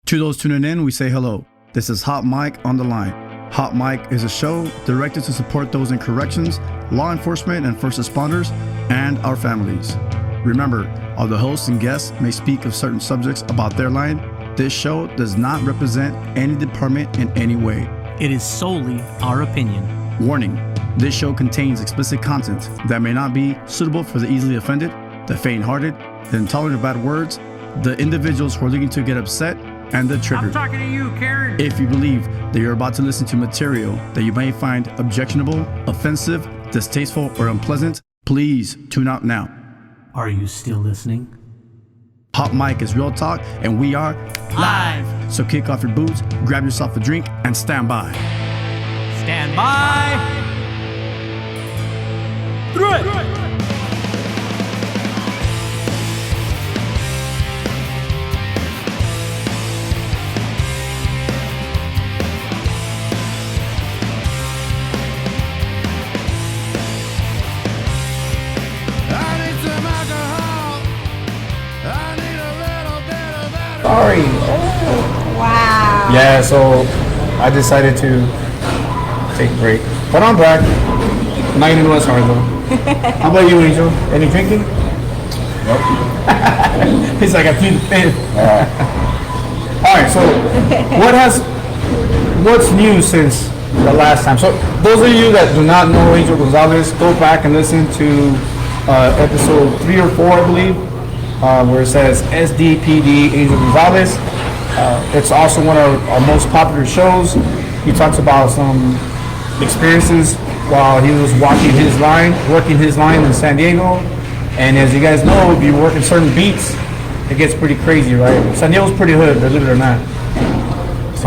To those tuning in, we say hello. This is Hot Mike on the Line. Hot Mike is a show directed to support those in corrections, law enforcement and first responders, and our families. Remember, all the hosts and guests may speak of certain subjects about their line. This show does not represent any department in any way. It is solely our opinion. Warning, this show contains explicit content that may not be suitable for the easily offended, the faint-hearted, the intolerant of bad words, the individuals who are looking to get upset, and the triggered. I'm talking to you, Karen. If you believe that you're about to listen to material that you may find objectionable, offensive, distasteful, or unpleasant, please tune out now. Are you still listening? Hot Mic is real talk, and we are Live. So kick off your boots, grab yourself a drink, and stand by. Stand by. Through it. Sorry. Wow. Yeah, so I decided to take a break. But I'm back. Not even less hard though. How about you, Angel? Any drinking? Nope. He's like, I feel the pain. Alright, so what's new since the last time? So those of you that do not know Angel Gonzalez, go back and listen to episode 3 or 4, I believe. Where it says SDPD Angel Gonzalez. It's also one of our most popular shows. He talks about some experiences while he was working his line in San Diego. And as you guys know, if you work in certain beats, it gets pretty crazy, right? San Diego's pretty hood, believe it or not.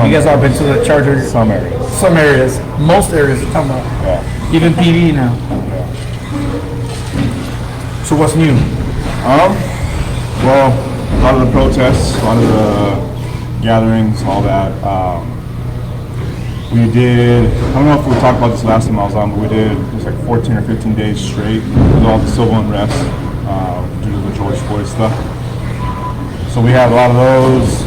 You guys all been to the Charger? Some areas. Some areas. Most areas, you're talking about. Yeah. Even PD now. Yeah. So what's new? Well, a lot of the protests, a lot of the gatherings, all that. We did, I don't know if we talked about this last time I was on, but we did just like 14 or 15 days straight with all the civil unrest due to the George Floyd stuff. So we had a lot of those,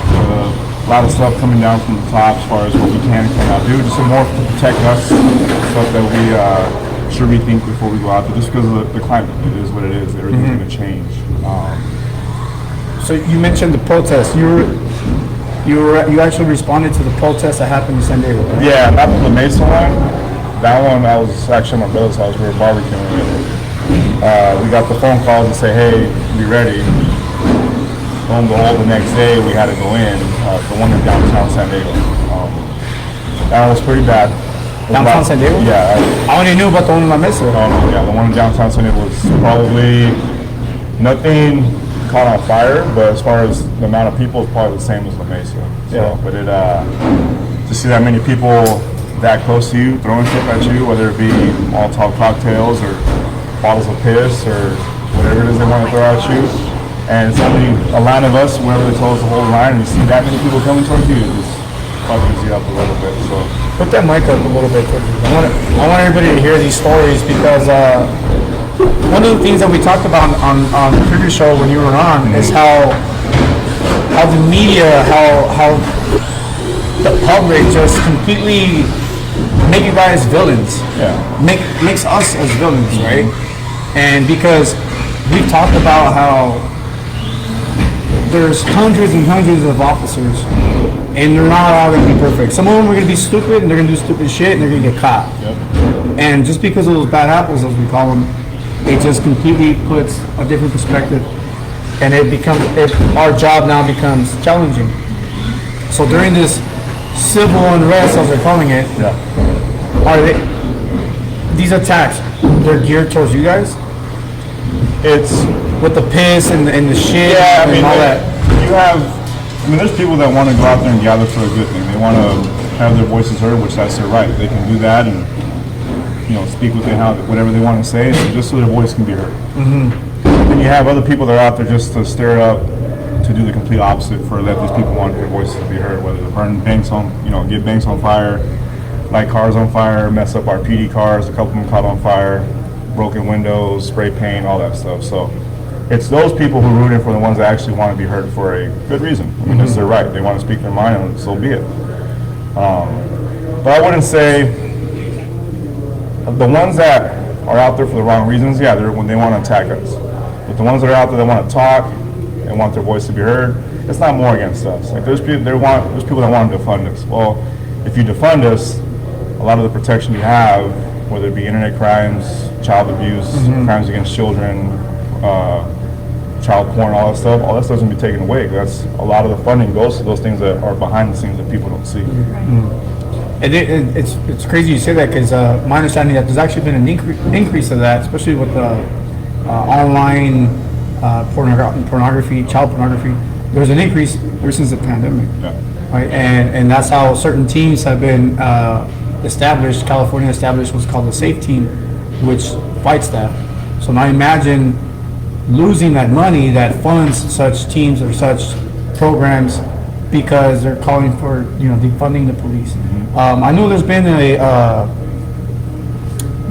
a lot of stuff coming down from the top as far as what we can and cannot do, just more to protect us, stuff that we should rethink before we go out there, just because of the climate. It is what it is. Everything's going to change. So you mentioned the protest. You actually responded to the protest that happened in San Diego, right? Yeah, not the Mesa one. That one, I was actually at my brother's house. We were barbecuing. We got the phone calls to say, hey, be ready. On the whole, the next day, we had to go in. The one in downtown San Diego. That was pretty bad. Downtown San Diego? Yeah. I only knew about the one in La Mesa. Yeah, the one in downtown San Diego was probably nothing caught on fire, but as far as the amount of people, it's probably the same as La Mesa. So, Yeah. but it to see that many people that close to you throwing stuff at you, whether it be Molotov cocktails or bottles of piss or whatever it is they want to throw at you, and it's only a line of us, whoever they told us to hold the line, and you see that many people coming towards you, it just fucks you up a little bit. So Put that mic up a little bit. I want everybody to hear these stories because one of the things that we talked about on the previous show when you were on is how the media, how the public just completely make you guys villains. yeah. Makes us as villains, right? And because we've talked about how there's hundreds and hundreds of officers and they're not all gonna be perfect. Some of them are gonna be stupid and they're gonna do stupid shit and they're gonna get caught. Yep. And just because of those bad apples, as we call them, it just completely puts a different perspective, and our job now becomes challenging. So during this civil unrest, as they're calling it, Yeah. these attacks, they're geared towards you guys? It's With the piss and the shit Yeah, I mean, and all that? there's people that want to go out there and gather for a good thing. They want to have their voices heard, which that's their right. They can do that and, speak whatever they want to say, just so their voice can be heard. Mm-hmm. Then you have other people that are out there just to stir it up, to do the complete opposite, for let these people want their voices to be heard, whether to burn banks on, get banks on fire, light cars on fire, mess up our PD cars, a couple of them caught on fire, broken windows, spray paint, all that stuff. So it's those people who root in for the ones that actually want to be heard for a good reason. I mean, it's their right. They want to speak their mind, and so be it. But I wouldn't say the ones that are out there for the wrong reasons, yeah, they're when they want to attack us. But the ones that are out there that want to talk and want their voice to be heard, it's not more against us. Like there's people that want to defund us. Well, if you defund us, a lot of the protection you have, whether it be internet crimes, child abuse, crimes against children, child porn, all that stuff's going to be taken away. That's a lot of the funding goes to those things that are behind the scenes that people don't see. And it's crazy you say that because my understanding that there's actually been an increase of that, especially with online pornography, child pornography. There's an increase ever since the pandemic, right? And that's how certain teams have been established. California established what's called the SAFE team, which fights that. So now imagine losing that money that funds such teams or such programs because they're calling for defunding the police. I know there's been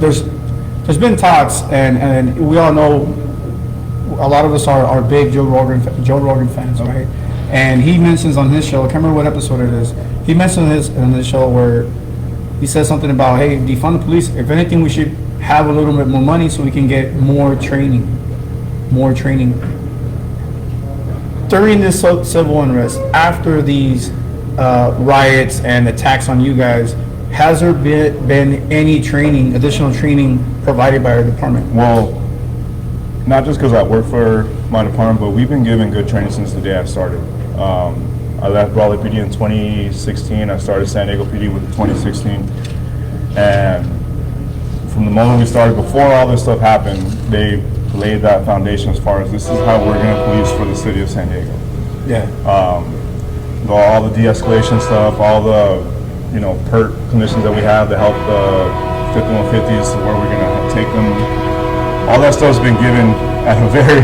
there's been talks, and we all know a lot of us are big Joe Rogan fans, right? And he mentions on his show, I can't remember what episode it is. He mentioned on his show where he says something about, hey, defund the police. If anything, we should have a little bit more money so we can get more training. During this civil unrest, after these riots and attacks on you guys, has there been any additional training provided by our department? Well, not just because I work for my department, but we've been given good training since the day I started. I left Raleigh PD in 2016. I started San Diego PD with 2016. And from the moment we started, before all this stuff happened, they laid that foundation as far as this is how we're going to police for the city of San Diego. Yeah. All the de-escalation stuff, all the PERT conditions that we have to help the 5150s, where we're going to take them. All that stuff's been given at a very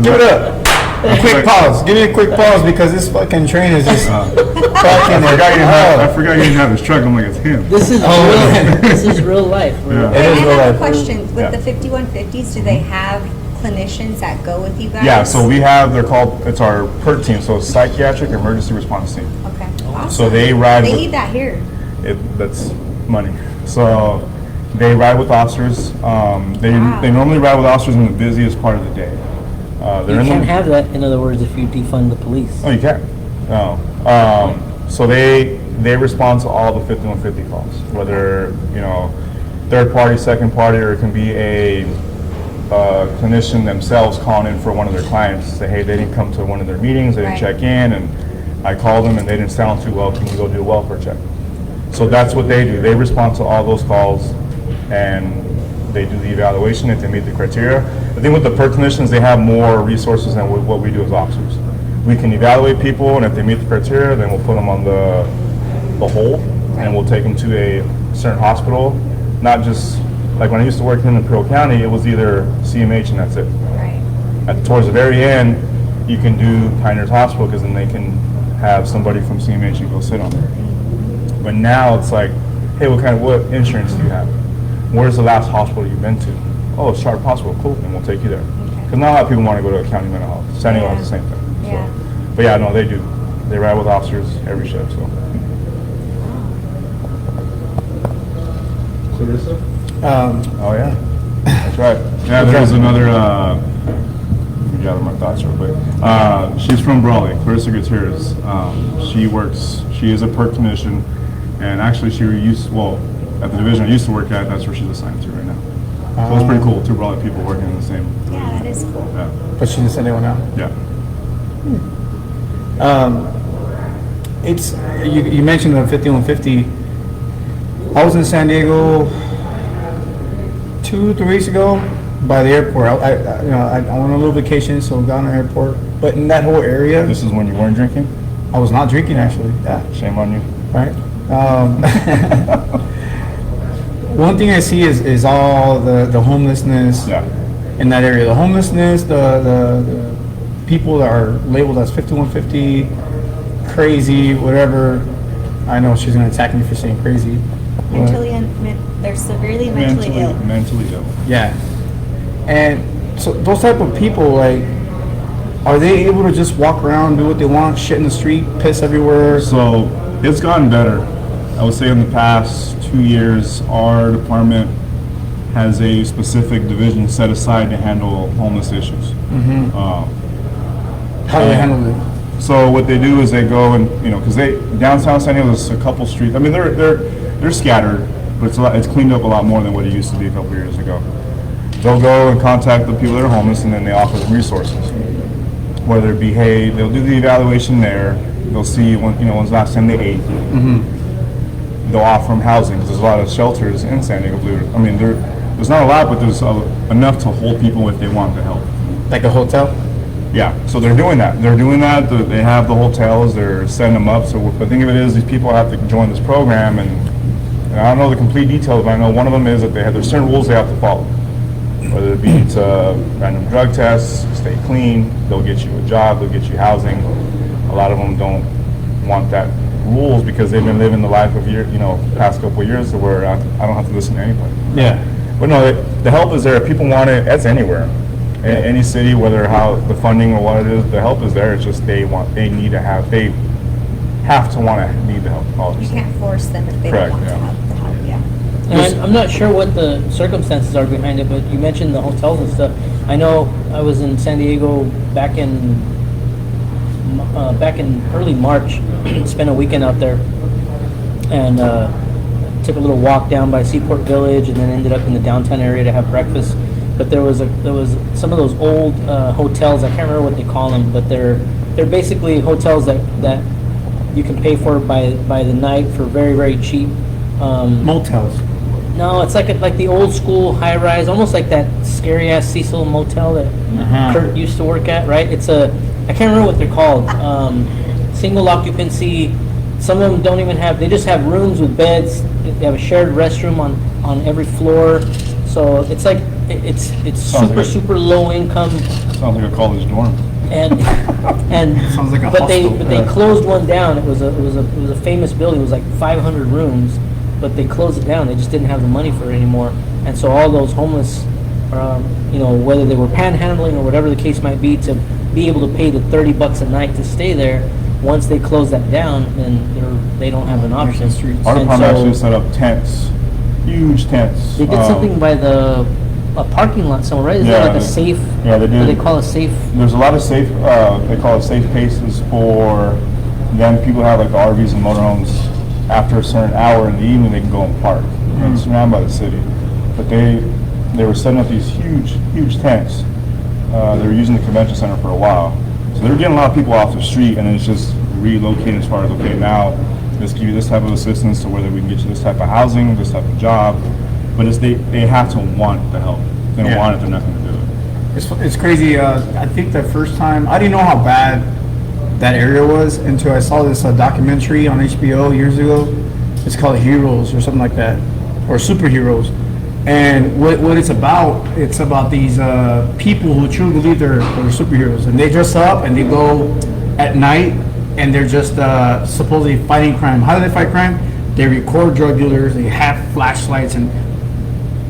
give it up. Quick pause. Give me a quick pause because this fucking train is just fucking. I forgot you didn't have his truck. I'm like, it's him. This is real. This is real life. Yeah. I have a question. With the 5150s, do they have clinicians that go with you guys? Yeah, so it's our PERT team, so Psychiatric Emergency Response Team. Okay, awesome. So they ride They need that here. That's money. So they ride with officers. They normally ride with officers in the busiest part of the day. You can't have that, in other words, if you defund the police. Oh, you can't. No. So they respond to all the 5150 calls, whether third party, second party, or it can be a clinician themselves calling in for one of their clients. Say, hey, they didn't come to one of their meetings, they didn't check in, and I called them and they didn't sound too well. Can you go do a welfare check? So that's what they do. They respond to all those calls and they do the evaluation if they meet the criteria. I think with the PERT clinicians, they have more resources than what we do as officers. We can evaluate people, and if they meet the criteria, then we'll put them on the whole, and we'll take them to a certain hospital. Not just, like when I used to work in Imperial County, it was either CMH and that's it. Right. Towards the very end, you can do Pioneers Hospital, because then they can have somebody from CMH and go sit on there. But now it's like, hey, what insurance do you have? Where's the last hospital you've been to? Oh, it's Sharp Hospital. Cool, then we'll take you there. Because not a lot of people want to go to a county mental health. San Diego has the same thing. So. Yeah. But yeah, no, they do. They ride with officers every shift. So. Clarissa? Oh yeah, that's right. Yeah, there's another. Let me gather my thoughts real quick. She's from Brawley, Clarissa Gutierrez. She is a PERT clinician, and actually at the division I used to work at, that's where she's assigned to right now. So it's pretty cool, two Brawley people working in the same. Yeah, that is cool. Yeah. But she didn't send anyone out. Yeah. It's you mentioned the 5150. I was in San Diego 2-3 weeks ago by the airport. I went on a little vacation, so down the airport. But in that whole area, This is when you weren't drinking? I was not drinking actually. Yeah. Shame on you. Right. One thing I see is all the homelessness Yeah. in that area. The homelessness, the people that are labeled as 5150, crazy, whatever. I know she's gonna attack me for saying crazy. but They're severely mentally ill. Mentally ill. yeah. And so those type of people, like, are they able to just walk around, do what they want, shit in the street, piss everywhere? So it's gotten better. I would say in the past 2 years, our department has a specific division set aside to handle homeless issues. How do they handle it? So what they do is they go and, because downtown San Diego is a couple streets. I mean, they're scattered, but it's cleaned up a lot more than what it used to be a couple years ago. They'll go and contact the people that are homeless, and then they offer them resources. Whether it be, hey, they'll do the evaluation there. They'll see when's the last time they ate. They'll offer them housing, because there's a lot of shelters in San Diego. I mean, there's not a lot, but there's enough to hold people if they want the help. Like a hotel? Yeah, so they're doing that. They have the hotels. They're setting them up. So the thing of it is, these people have to join this program, and I don't know the complete details, but I know one of them is that there's certain rules they have to follow. Whether it be to random drug tests, stay clean, they'll get you a job, they'll get you housing. A lot of them don't want that rules because they've been living the life of past couple of years to where I don't have to listen to anybody. Yeah. But no, the help is there. If people want it, that's anywhere. Any city, whether how the funding or what it is, the help is there. It's just they have to need the help. You can't force them if they Correct, don't want yeah. to have the help, yeah. And I'm not sure what the circumstances are behind it, but you mentioned the hotels and stuff. I know I was in San Diego back in early March, spent a weekend out there, and took a little walk down by Seaport Village, and then ended up in the downtown area to have breakfast. But there was some of those old hotels. I can't remember what they call them, but they're basically hotels that you can pay for by the night for very, very cheap. Motels. No, it's like the old school high rise, almost like that scary ass Cecil motel that Kurt used to work at, right? I can't remember what they're called. Single occupancy. Some of them don't even have. They just have rooms with beds. They have a shared restroom on every floor. So it's like it's super low income. Sounds like a college dorm. And Sounds like a but hostel. they closed one down. It was a famous building. It was like 500 rooms, but they closed it down. They just didn't have the money for it anymore. And so all those homeless, whether they were panhandling or whatever the case might be, to be able to pay the $30 a night to stay there. Once they close that down, then they don't have an option. Our department actually set up tents, huge tents. They did something by a parking lot somewhere, right? Is there like a safe? Yeah, they did. What they call a safe? There's a lot of safe. They call it safe places for then people have like the RVs and motorhomes. After a certain hour in the evening, they can go and park. And it's surrounded by the city. But they were setting up these huge tents. They were using the convention center for a while. So they were getting a lot of people off the street, and then it's just relocating as far as, okay, now let's give you this type of assistance to whether we can get you this type of housing, this type of job. But they have to want the help. If they don't want it, they're not going to do it. It's crazy. I think the first time, I didn't know how bad that area was until I saw this documentary on HBO years ago. It's called Heroes or something like that, or Superheroes. And what it's about these people who truly believe they're superheroes, and they dress up and they go at night and they're just supposedly fighting crime. How do they fight crime? They record drug dealers, they have flashlights, and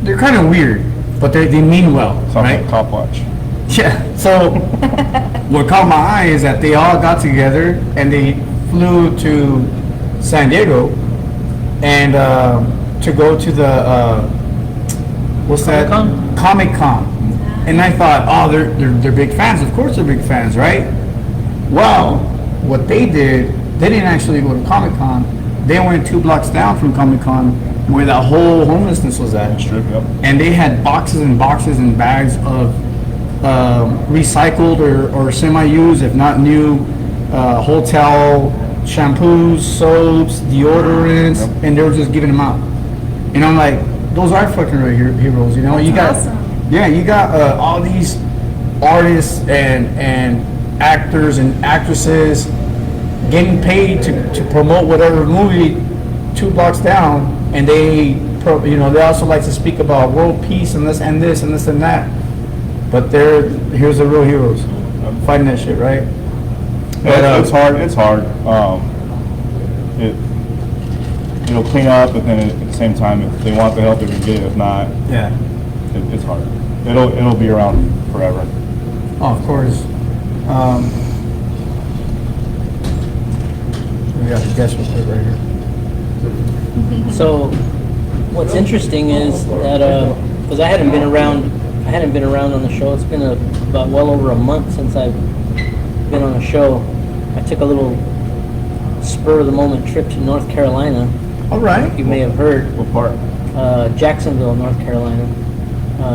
they're kind of weird, but they mean well, Sounds right? like Cop Watch. Yeah, so what caught my eye is that they all got together and they flew to San Diego and to go to the what's that? Comic-Con. And I thought, oh, they're big fans. Of course they're big fans, right? Well, what they did, they didn't actually go to Comic-Con. They went 2 blocks down from Comic-Con where that whole homelessness was at. Strip, yep. And they had boxes and boxes and bags of recycled or semi-used, if not new, hotel shampoos, soaps, deodorants, and they were just giving them out. And I'm like, those are fucking real heroes, you know. You got, you got all these artists and actors and actresses getting paid to promote whatever movie 2 blocks down, and they also like to speak about world peace and this and this and this and that. But here's the real heroes fighting that shit, right? Yeah, it's hard. It'll clean up, but then at the same time, if they want the help, they can get it. If not, Yeah. it's hard. it'll be around forever. Oh, of course. We got the guest report right here. So, what's interesting is that because I hadn't been around on the show. It's been about well over a month since I've been on a show. I took a little spur of the moment trip to North Carolina. All right. You may have heard. What part? Jacksonville, North Carolina,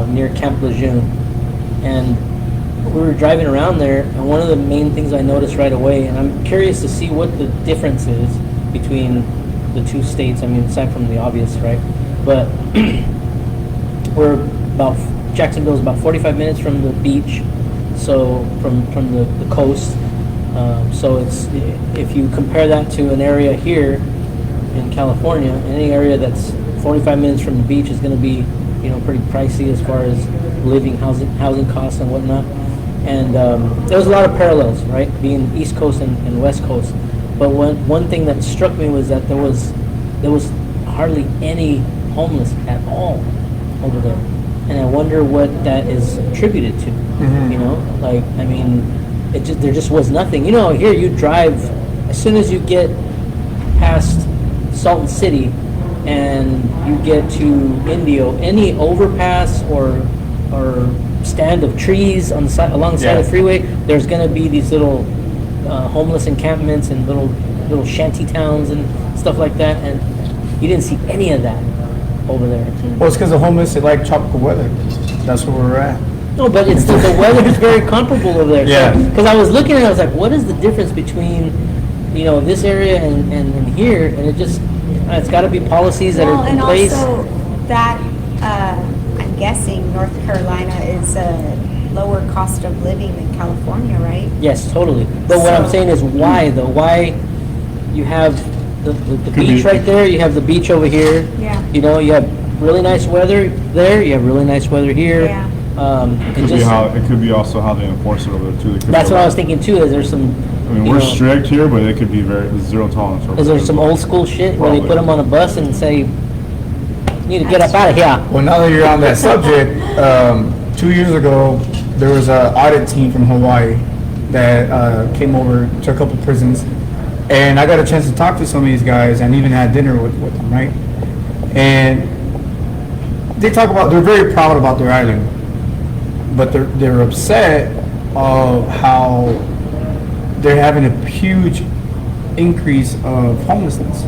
near Camp Lejeune. And we were driving around there, and one of the main things I noticed right away, and I'm curious to see what the difference is between the two states. I mean, aside from the obvious, right? But Jacksonville is about 45 minutes from the beach, so from the coast. So it's, if you compare that to an area here in California, any area that's 45 minutes from the beach is going to be, pretty pricey as far as living, housing costs and whatnot. And there was a lot of parallels, right, being East Coast and West Coast. But one thing that struck me was that there was hardly any homeless at all over there, and I wonder what that is attributed to. There just was nothing. Here you drive, as soon as you get past Salton City and you get to Indio, any overpass or stand of trees on the side, alongside the freeway, there's going to be these little homeless encampments and little shanty towns and stuff like that, and you didn't see any of that over there. Well, it's because the homeless, they like tropical weather. That's where we're at. No, but it's the weather is very comparable over there. Yeah. Because I was looking at it, I was like, what is the difference between, this area and here? And it's got to be policies that are in place. And also that, I'm guessing North Carolina is a lower cost of living than California, right? Yes, totally. But what I'm saying is why, though? Why you have the beach right there, you have the beach over here. Yeah. You have really nice weather there, you have really nice weather here. Yeah. It could be also how they enforce it over there too. That's what I was thinking too. Is there some? We're strict here, but it could be zero tolerance. Is there some old school shit where they put them on a bus and say, "You need to get up out of here"? Well, now that you're on that subject, 2 years ago, there was an audit team from Hawaii that came over to a couple prisons, and I got a chance to talk to some of these guys and even had dinner with them, right? And they talk about, they're very proud about their island, but they're upset of how they're having a huge increase of homelessness.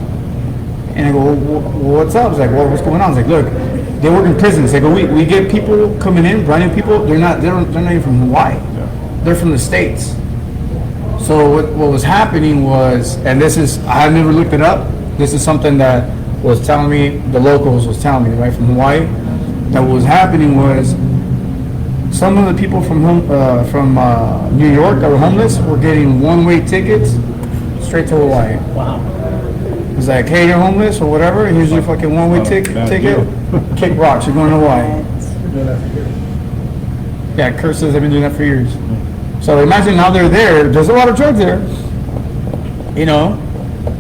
And I go, well, what's up? It's like, well, what's going on? It's like, look, they work in prisons. They go, we get people coming in, brand new people. They're not even from Hawaii. Yeah. They're from the States. So what was happening was, and this is, I never looked it up. This is something that was telling me, the locals was telling me, right, from Hawaii, that what was happening was some of the people from New York that were homeless were getting one-way tickets straight to Hawaii. Wow. It's like, hey, you're homeless or whatever. Here's your fucking one-way ticket. Kick rocks. You're going to Hawaii. Yeah, Kurt says they've been doing that for years. So imagine now they're there. There's a lot of drugs there.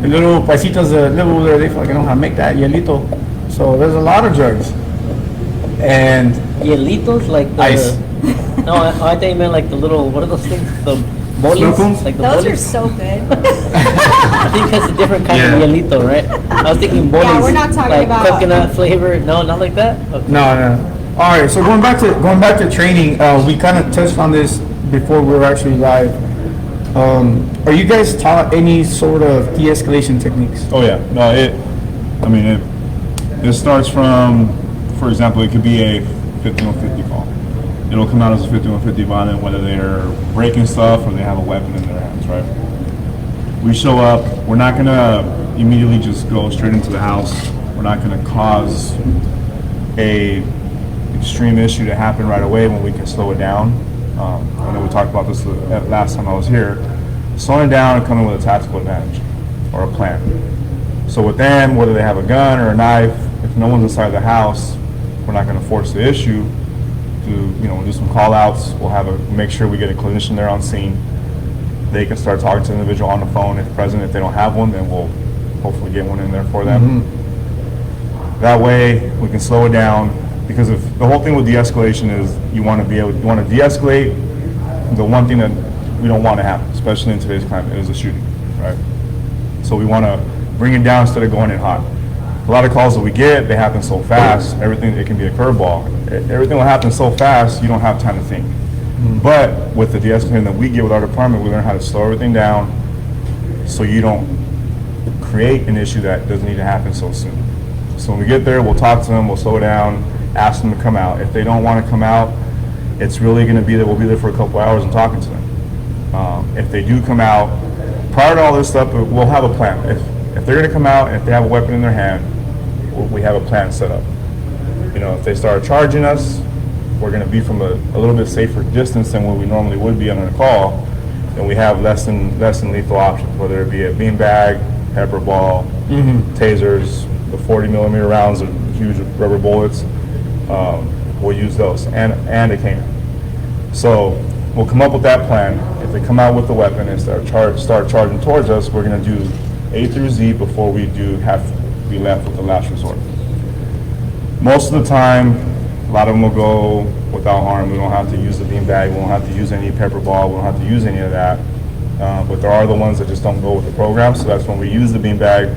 The little paisitas that live over there, they fucking know how to make that hielito. So there's a lot of drugs. And Hielitos, like the ice. No, I thought you meant like the little, what are those things? The bolis? Snookums? Like the Those are bolis? so good. I think that's a different kind Yeah. of hielito, right? I was thinking bolis. Yeah, we're not talking like about- coconut flavor. No, not like that? Okay. No. All right. So going back to training, we kind of touched on this before we were actually live. Are you guys taught any sort of de-escalation techniques? Oh yeah, no, it starts from, for example, it could be a 5150 call. It'll come out as a 5150 violent, whether they're breaking stuff or they have a weapon in their hands, right? We show up, we're not gonna immediately just go straight into the house. We're not gonna cause a extreme issue to happen right away when we can slow it down. I know we talked about this last time I was here. Slowing down and coming with a tactical advantage or a plan. So with them, whether they have a gun or a knife, if no one's inside the house, we're not going to force the issue. We'll do some call outs. We'll make sure we get a clinician there on scene. They can start talking to the individual on the phone if present. If they don't have one, then we'll hopefully get one in there for them. That way we can slow it down. Because if the whole thing with de-escalation is you want to de-escalate the one thing that we don't want to happen, especially in today's climate, is a shooting, right? So we want to bring it down instead of going in hot. A lot of calls that we get, they happen so fast, it can be a curveball. Everything will happen so fast, you don't have time to think. But with the de-escalating that we get with our department, we learn how to slow everything down so you don't create an issue that doesn't need to happen so soon. So when we get there, we'll talk to them, we'll slow down, ask them to come out. If they don't want to come out, it's really going to be that we'll be there for a couple hours and talking to them. If they do come out, prior to all this stuff, we'll have a plan. If they're going to come out and if they have a weapon in their hand, we have a plan set up. You know, if they start charging us, we're going to be from a little bit safer distance than what we normally would be on a call, and we have less than lethal options, whether it be a beanbag, pepper ball, tasers, the 40 millimeter rounds of huge rubber bullets. We'll use those and a canine. So we'll come up with that plan. If they come out with the weapon and start charging towards us, we're going to do A through Z before we have to be left with the last resort. Most of the time, a lot of them will go without harm. We don't have to use the beanbag. We don't have to use any pepper ball. We don't have to use any of that. But there are the ones that just don't go with the program. So that's when we use the beanbag.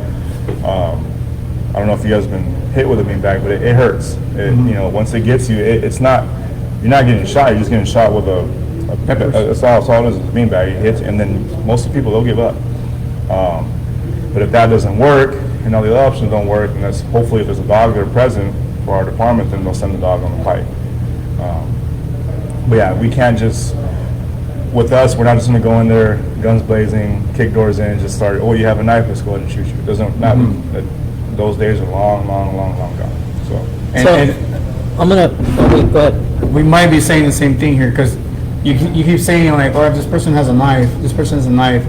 I don't know if you guys have been hit with a beanbag, but it hurts. You know, once it gets you, it's not. You're not getting shot. You're just getting shot with a pepper. That's all it is. It's a beanbag. It hits, and then most of the people, they'll give up. But if that doesn't work, and all the other options don't work, and that's hopefully if there's a dog there present for our department, then they'll send the dog on the fight. But yeah, we can't just. With us, we're not just going to go in there, guns blazing, kick doors in, just start. Oh, you have a knife? Let's go ahead and shoot you. It doesn't. Those days are long gone. So. I'm gonna. Okay, go ahead. We might be saying the same thing here because you keep saying like, oh, if this person has a knife, this person has a knife.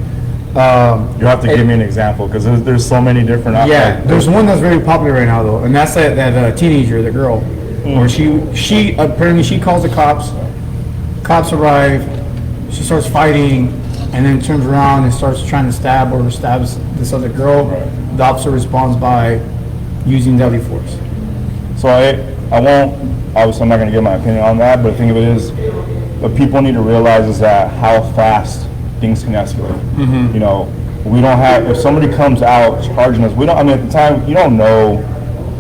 You have to give me an example because there's so many different. Yeah, there's one that's very popular right now though, and that's that teenager, the girl, where she apparently she calls the cops. Cops arrive. She starts fighting, and then turns around and starts trying to stab or stabs this other girl. Right. The officer responds by using deadly force. So I won't. Obviously, I'm not going to give my opinion on that, but the thing of it is, what people need to realize is that how fast things can escalate. You know, we don't have. If somebody comes out charging us, we don't. I mean, at the time, you don't know.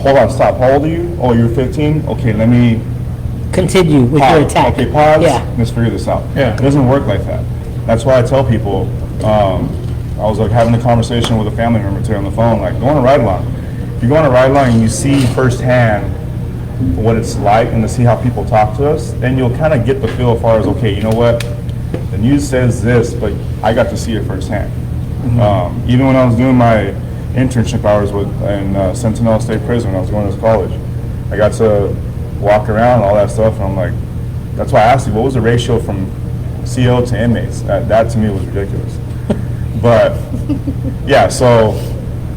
Hold on, stop. How old are you? Oh, you're 15. Okay, let me. Continue with your attack. Okay, pause. Yeah. Let's figure this out. Yeah. It doesn't work like that. That's why I tell people. I was like having a conversation with a family member today on the phone. Like, go on a ride along. If you go on a ride along and you see firsthand what it's like and to see how people talk to us, then you'll kind of get the feel as far as okay, you know what? The news says this, but I got to see it firsthand. Even when I was doing my internship hours in Sentinel State Prison when I was going to college, I got to walk around and all that stuff, and I'm like, that's why I asked you, what was the ratio from CO to inmates? That to me was ridiculous. But yeah, so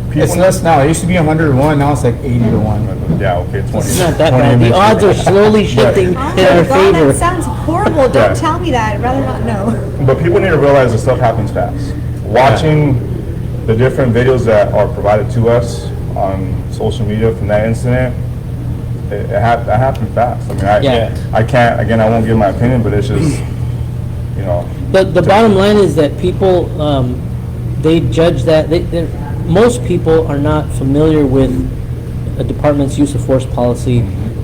people. It's less now. It used to be 100-1. Now it's like 80-1. Yeah, okay, 20. It's not that 20 bad. The inmates. odds are slowly shifting in Oh our my God, favor. that sounds horrible. Don't Yeah. tell me that. I'd rather not know. But people need to realize that stuff happens fast. Watching the different videos that are provided to us on social media from that incident, that happened fast. I mean, I can't, again, I won't give my opinion, but it's just, you know. The bottom line is that people, they judge that, most people are not familiar with a department's use of force policy,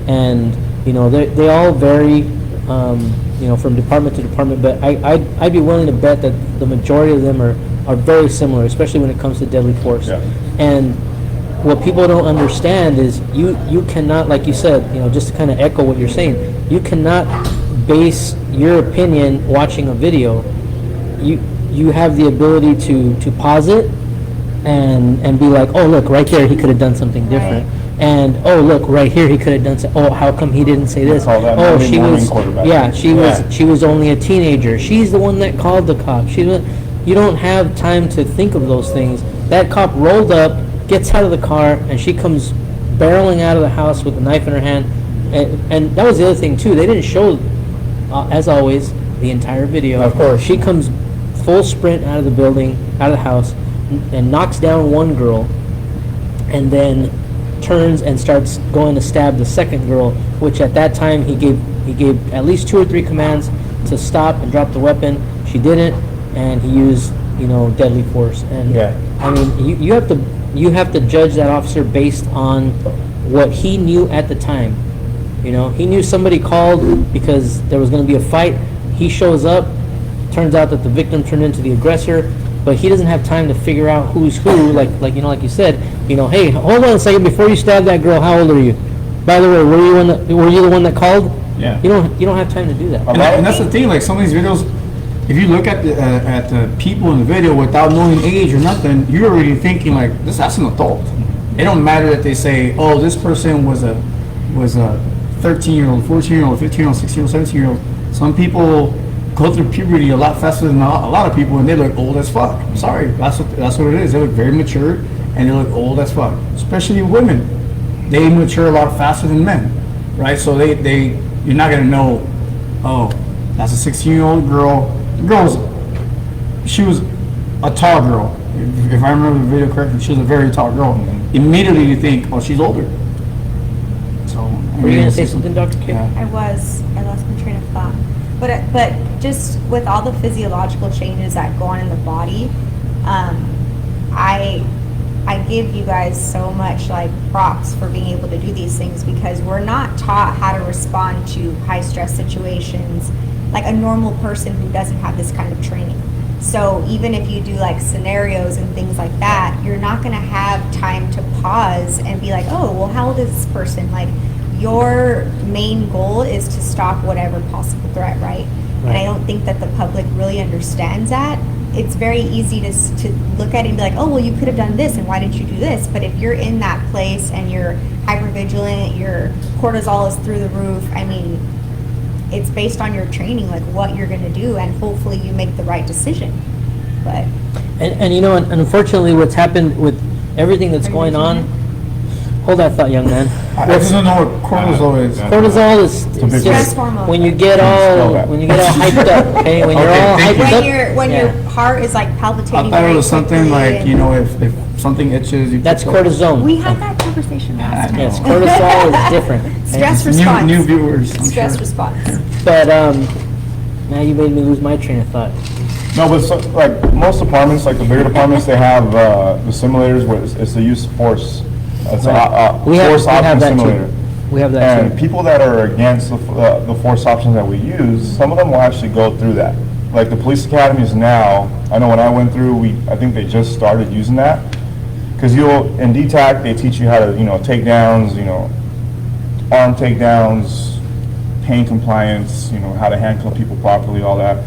and, you know, they all vary, you know, from department to department, but I'd be willing to bet that the majority of them are very similar, especially when it comes to deadly force. Yeah. And what people don't understand is you cannot, like you said, you know, just to kind of echo what you're saying, you cannot base your opinion watching a video. You have the ability to pause it and be like, oh look, right there he could have done something different. Right. And oh look, right here he could have done oh, how come he didn't say this? call that Oh, Monday she morning was quarterback. she was only a teenager. She's the one that called the cop. You don't have time to think of those things. That cop rolled up, gets out of the car, and she comes barreling out of the house with a knife in her hand. And that was the other thing too. They didn't show, as always, the entire video. Of course. She comes full sprint out of the building, out of the house, and knocks down one girl, and then turns and starts going to stab the second girl, which at that time he gave at least 2 or 3 commands to stop and drop the weapon. She didn't, and he used, deadly force. And I mean, you have to judge that officer based on what he knew at the time. He knew somebody called because there was going to be a fight. He shows up. Turns out that the victim turned into the aggressor, but he doesn't have time to figure out who's who. Like you said, hey, hold on a second before you stab that girl. How old are you? By the way, were you the one that called? Yeah. You don't have time to do that. And that's the thing. Like some of these videos, if you look at the people in the video without knowing age or nothing, you're already thinking like that's an adult. It don't matter that they say, oh, this person was a 13-year-old, 14-year-old, 15-year-old, 16-year-old, 17-year-old. Some people go through puberty a lot faster than a lot of people, and they look old as fuck. I'm sorry, that's what it is. They look very mature, and they look old as fuck. Especially women, they mature a lot faster than men, right? So you're not gonna know. Oh, that's a 16-year-old girl. She was a tall girl. If I remember the video correctly, she was a very tall girl. Immediately you think, oh, she's older. So. Were you gonna say something, Dr. K? I lost my train of thought. But just with all the physiological changes that go on in the body, I give you guys so much like props for being able to do these things, because we're not taught how to respond to high stress situations like a normal person who doesn't have this kind of training. So even if you do like scenarios and things like that, you're not going to have time to pause and be like, oh, well, how old is this person? Like, your main goal is to stop whatever possible threat, right? And I don't think that the public really understands that. It's very easy to look at it and be like, oh, well, you could have done this, and why didn't you do this? But if you're in that place and you're hypervigilant, your cortisol is through the roof, I mean, it's based on your training, like what you're going to do, and hopefully you make the right decision. But and unfortunately, what's happened with everything that's going on. Hold that thought, young man. I just don't know what cortisol is. Cortisol is stress just hormone. when you get all hyped up. Okay, when you're all hyped up. When your heart is like palpitating. I thought it was something like, if something itches, you. That's cortisone. We had that conversation last time. Yes, cortisol is different. Stress response. New viewers. Stress response. But now you made me lose my train of thought. No, but like most departments, like the bigger departments, they have the simulators where it's the use of force. It's a force option simulator. We have that And too. people that are against the force options that we use, some of them will actually go through that. Like the police academies now, I know when I went through, I think they just started using that. Because in DTAC, they teach you how to, takedowns, arm takedowns, pain compliance, how to handcuff people properly, all that.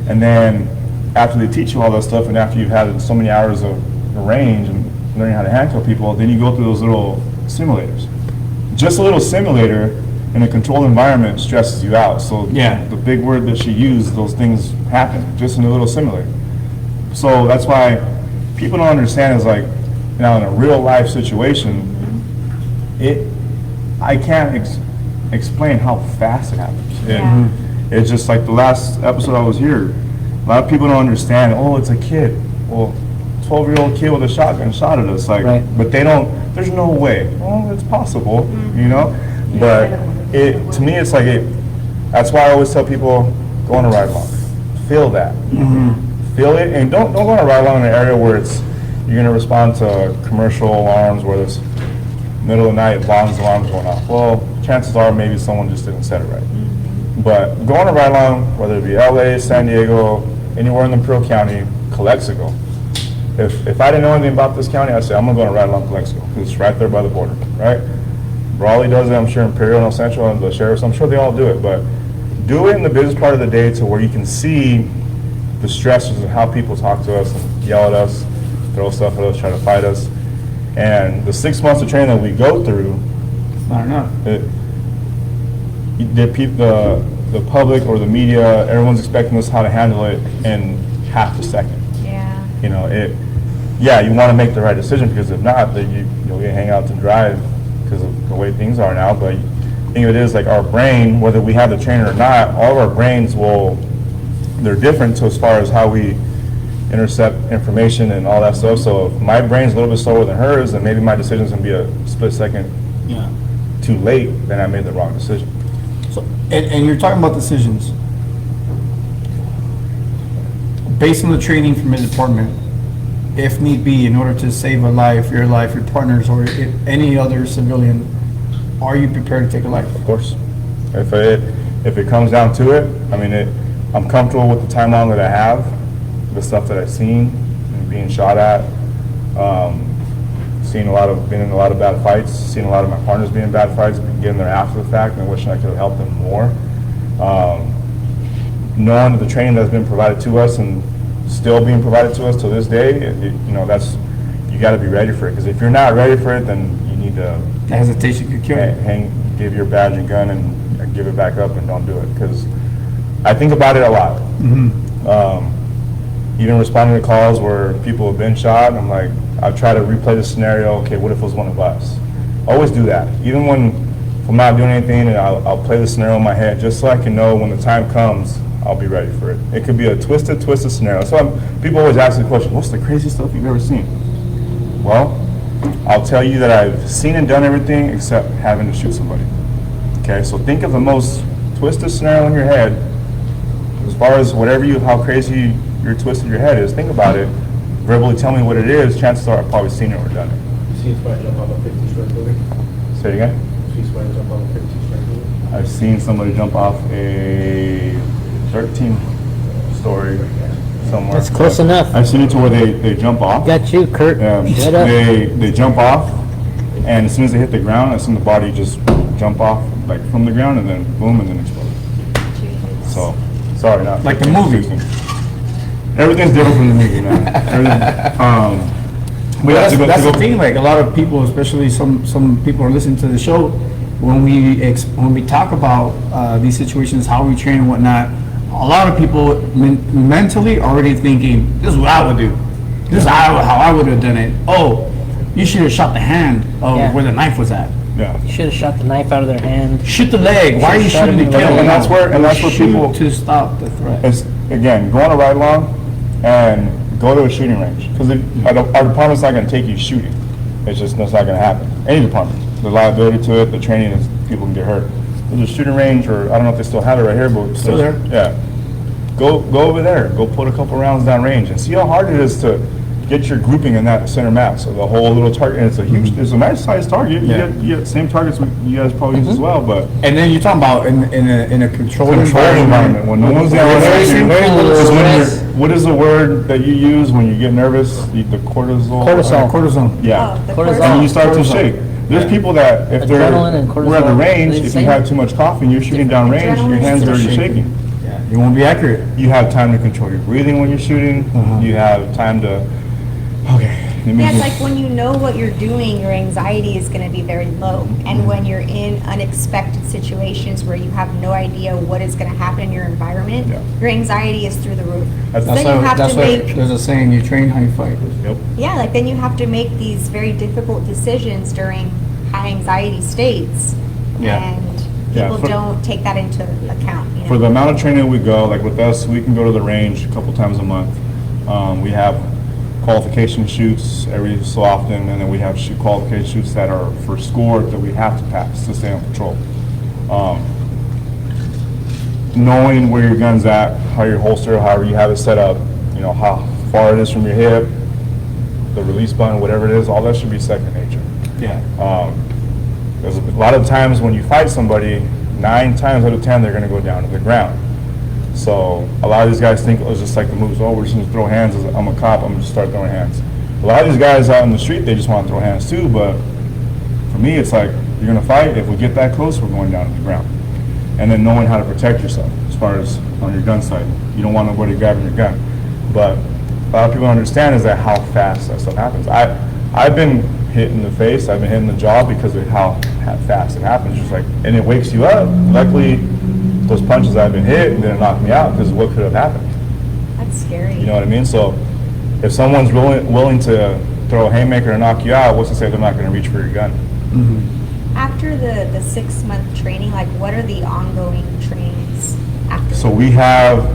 And then after they teach you all that stuff, and after you've had so many hours of range and learning how to handcuff people, then you go through those little simulators. Just a little simulator in a controlled environment stresses you out. So the big word that she used, those things happen just in a little simulator. So that's why people don't understand is like, now in a real life situation, I can't explain how fast it happens. It's just like the last episode I was here, a lot of people don't understand, oh, it's a kid. Well, 12-year-old kid with a shotgun shot at us, but they don't, there's no way. Well, it's possible, but to me, it's like, that's why I always tell people, go on a ride along. Feel that. Feel it, and don't go on a ride along in an area where you're going to respond to commercial alarms, where there's middle of the night, alarms going off. Well, chances are maybe someone just didn't set it right. But go on a ride along, whether it be LA, San Diego, anywhere in the Imperial County, Calexico. If I didn't know anything about this county, I'd say I'm going to go on a ride along Calexico, because it's right there by the border, right? Raleigh does it, I'm sure Imperial and El Central and the sheriffs, I'm sure they all do it, but do it in the business part of the day to where you can see the stresses of how people talk to us and yell at us, throw stuff at us, try to fight us. And the 6 months of training that we go through, It's not enough. The public or the media, everyone's expecting us how to handle it in half a second. You want to make the right decision, because if not, then you'll get hang out to drive because of the way things are now. But the thing of it is, like, our brain, whether we have the trainer or not, all of our brains they're different to as far as how we intercept information and all that stuff. So if my brain's a little bit slower than hers, then maybe my decision's gonna be a split second too late, then I made the wrong decision. So, and you're talking about decisions. Based on the training from the department, if need be, in order to save a life, your partner's, or any other civilian, are you prepared to take a life? Of course. If it comes down to it, I mean, I'm comfortable with the timeline that I have, the stuff that I've seen, and being shot at, been in a lot of bad fights, seen a lot of my partners being in bad fights, getting there after the fact, and wishing I could have helped them more. Knowing the training that's been provided to us and still being provided to us to this day, you got to be ready for it. Because if you're not ready for it, then you need to Hesitation could kill you. give your badge and gun and give it back up and don't do it. Because I think about it a lot. Even responding to calls where people have been shot, I'm like, I've tried to replay the scenario. Okay, what if it was one of us? Always do that. Even when if I'm not doing anything, and I'll play the scenario in my head just so I can know when the time comes, I'll be ready for it. It could be a twisted scenario. So people always ask the question, what's the craziest stuff you've ever seen? Well, I'll tell you that I've seen and done everything except having to shoot somebody. Okay, so think of the most twisted scenario in your head. As far as how crazy your twisted your head is, think about it. Verbally tell me what it is. Chances are I've probably seen it or done it. Seen somebody jump off a 50-story building? Say it again? Seen somebody jump off a 50-story building? I've seen somebody jump off a 13-story somewhere. That's close enough. I've seen it to where they jump off. Got you, Kurt. Shut up. They jump off, and as soon as they hit the ground, I've seen the body just jump off like from the ground and then boom and then explode. So, sorry, not Like the movie. 16. Everything's different from the movie, man. That's the thing. Like a lot of people, especially some people are listening to the show. When we talk about these situations, how we train and whatnot, a lot of people mentally already thinking, "This is what I would do. This is how I would have done it." Oh, you should have shot the hand of where the knife was at. Yeah. You should have shot the knife out of their hand. Shoot the leg. Why are you shooting the kill? And that's where people to stop the threat. It's, again, go on a ride along and go to a shooting range, because our department's not going to take you shooting. That's not going to happen. Any department, the liability to it, the training is people can get hurt. There's a shooting range, or I don't know if they still have it right here, but Still there? Yeah. Go over there. Go put a couple rounds down range and see how hard it is to get your grouping in that center mass. So the whole little target, and it's a nice sized target. Yeah. You get same targets you guys probably use as well, but And then you're talking about in a controlled environment when no one's there. Stress. What is the word that you use when you get nervous? The cortisol. Cortisone. Yeah. Oh, the Cortisol. And you start to Cortisol. shake. There's people that if Adrenaline and we're at the cortisol, range, they if say you have too much coffee and you're shooting down range, your hands are already shaking. Yeah, you won't be accurate. You have time to control your breathing when you're shooting. You have time to. Okay. Yeah, it's like when you know what you're doing, your anxiety is going to be very low. And when you're in unexpected situations where you have no idea what is going to happen in your environment, your anxiety is through the roof. That's So then you have to make, there's a saying, you train how you fight. Yep. yeah, like then you have to make these very difficult decisions during high anxiety states. Yeah. And Yeah, people don't take that into account. You know? For the amount of training we go, like with us, we can go to the range a couple times a month. We have qualification shoots every so often, and then we have qualification shoots that are for score that we have to pass to stay on patrol. Knowing where your gun's at, how your holster, however you have it set up, you know, how far it is from your hip, the release button, whatever it is, all that should be second nature. Yeah. There's a lot of times when you fight somebody, 9 times out of 10 they're going to go down to the ground. So a lot of these guys think it's just like the moves. Oh, we're just going to throw hands. I'm a cop. I'm going to start throwing hands. A lot of these guys out in the street, they just want to throw hands too. But for me, it's like you're going to fight. If we get that close, we're going down to the ground. And then knowing how to protect yourself as far as on your gun sight. You don't want nobody grabbing your gun. But a lot of people don't understand is that how fast that stuff happens. I've been hit in the face. I've been hit in the jaw because of how fast it happens. Just like, and it wakes you up. Luckily, those punches I've been hit and didn't knock me out because what could have happened? That's scary. You know what I mean? So if someone's willing to throw a haymaker and knock you out, what's to say they're not going to reach for your gun? After the 6-month training, like what are the ongoing trainings after? So we have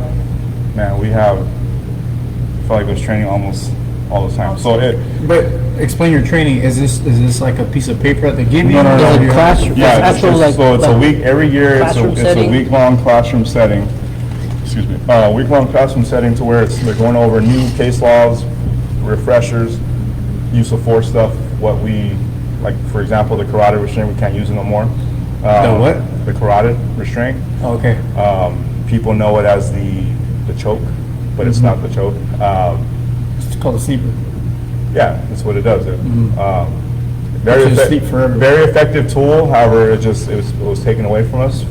felt like there's training almost all the time. So But explain your training. Is this like a piece of paper that they give you? No. Is it classroom? Yeah, Actual, so it's a week, every year, it's classroom a setting? week-long classroom setting. Excuse me, week-long classroom setting to where they're going over new case laws, refreshers, use of force stuff, what we, like, for example, the carotid restraint, we can't use it no more. The what? The carotid restraint. Oh, okay. People know it as the choke, but it's not the choke. It's called a sleeper. Yeah, that's what it does. Lets you sleep forever. Very effective tool. However, it was taken away from us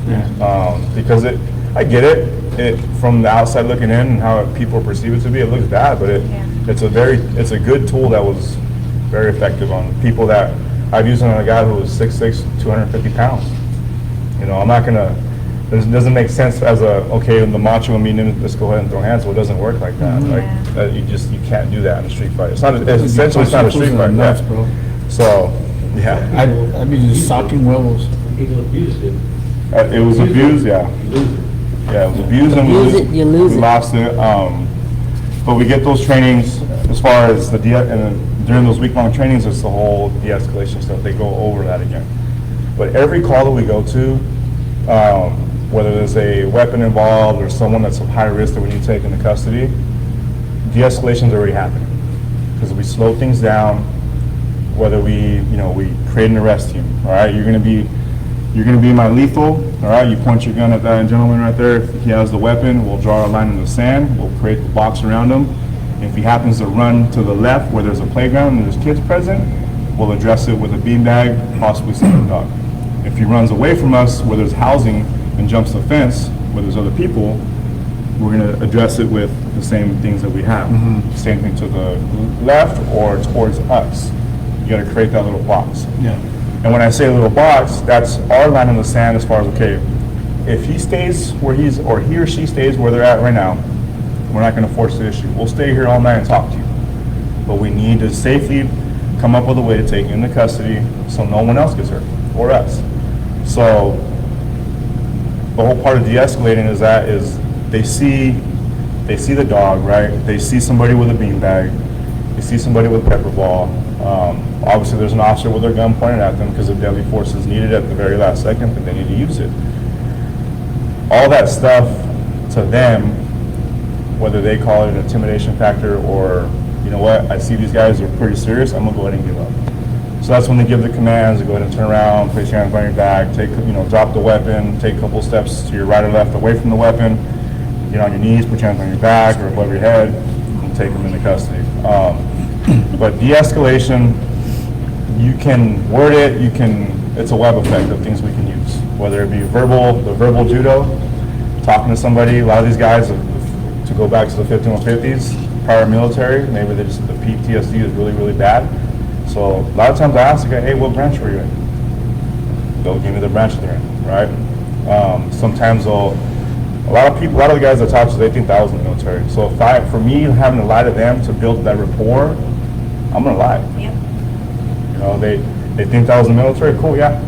because I get it from the outside looking in and how people perceive it to be. It looks bad, but it's a good tool that was very effective on people that I've used it on a guy who was 6'6", 250 pounds. You know, I'm not gonna. It doesn't make sense as in the macho and mean, let's go ahead and throw hands. Well, it doesn't work like that. Like you can't do that in a street fight. It's not essentially it's not a street fight. Nuts, bro. So yeah, I'd be just socking huevos. People abused it. it was abused. Yeah, yeah, it was abused and Abuse it, you lose we it. lost it. But we get those trainings as far as and during those week-long trainings, it's the whole de-escalation stuff. They go over that again. But every call that we go to, whether there's a weapon involved or someone that's of high risk that we need to take into custody, de-escalation is already happening. Because we slow things down, whether we create an arrest team, all right? You're gonna be my lethal, all right? You point your gun at that gentleman right there. If he has the weapon, we'll draw a line in the sand, we'll create the box around him. If he happens to run to the left where there's a playground and there's kids present, we'll address it with a beanbag, possibly some dog. If he runs away from us where there's housing and jumps the fence where there's other people, we're going to address it with the same things that we have. Same thing to the left or towards us. You got to create that little box. Yeah. And when I say little box, that's our line in the sand as far as, okay, if he stays where he or she stays where they're at right now, we're not going to force the issue. We'll stay here all night and talk to you. But we need to safely come up with a way to take you into custody so no one else gets hurt, or us. So the whole part of de-escalating is they see the dog, right? They see somebody with a beanbag. They see somebody with a pepper ball. Obviously, there's an officer with their gun pointed at them because if deadly force is needed at the very last second, then they need to use it. All that stuff to them, whether they call it an intimidation factor or, you know what, I see these guys are pretty serious, I'm gonna go ahead and give up. So that's when they give the commands to go ahead and turn around, place your hands behind your back, drop the weapon, take a couple steps to your right or left away from the weapon, get on your knees, put your hands on your back or above your head, and take them into custody. But de-escalation, you can word it, it's a web effect of things we can use. Whether it be the verbal judo, talking to somebody, a lot of these guys, to go back to the 5150s, prior military, maybe the PTSD is really, really bad. So a lot of times I ask the guy, hey, what branch were you in? They'll give me the branch they're in, right? Sometimes a lot of the guys I talk to, they think that I was in the military. So for me having to lie to them to build that rapport, I'm gonna lie. Yep. You know, they think that I was in the military, cool, yeah.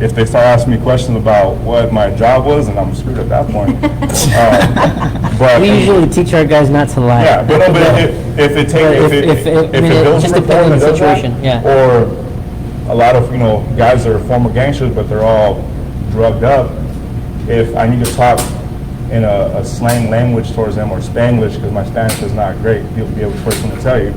If they start asking me questions about what my job was, and I'm screwed at that point. But We usually teach our guys not to lie. yeah, but if it builds just rapport depends on and the does that, situation, yeah. or a lot of guys that are former gangsters, but they're all drugged up. If I need to talk in a slang language towards them or Spanglish, because my Spanish is not great, he'll be able to personally tell you.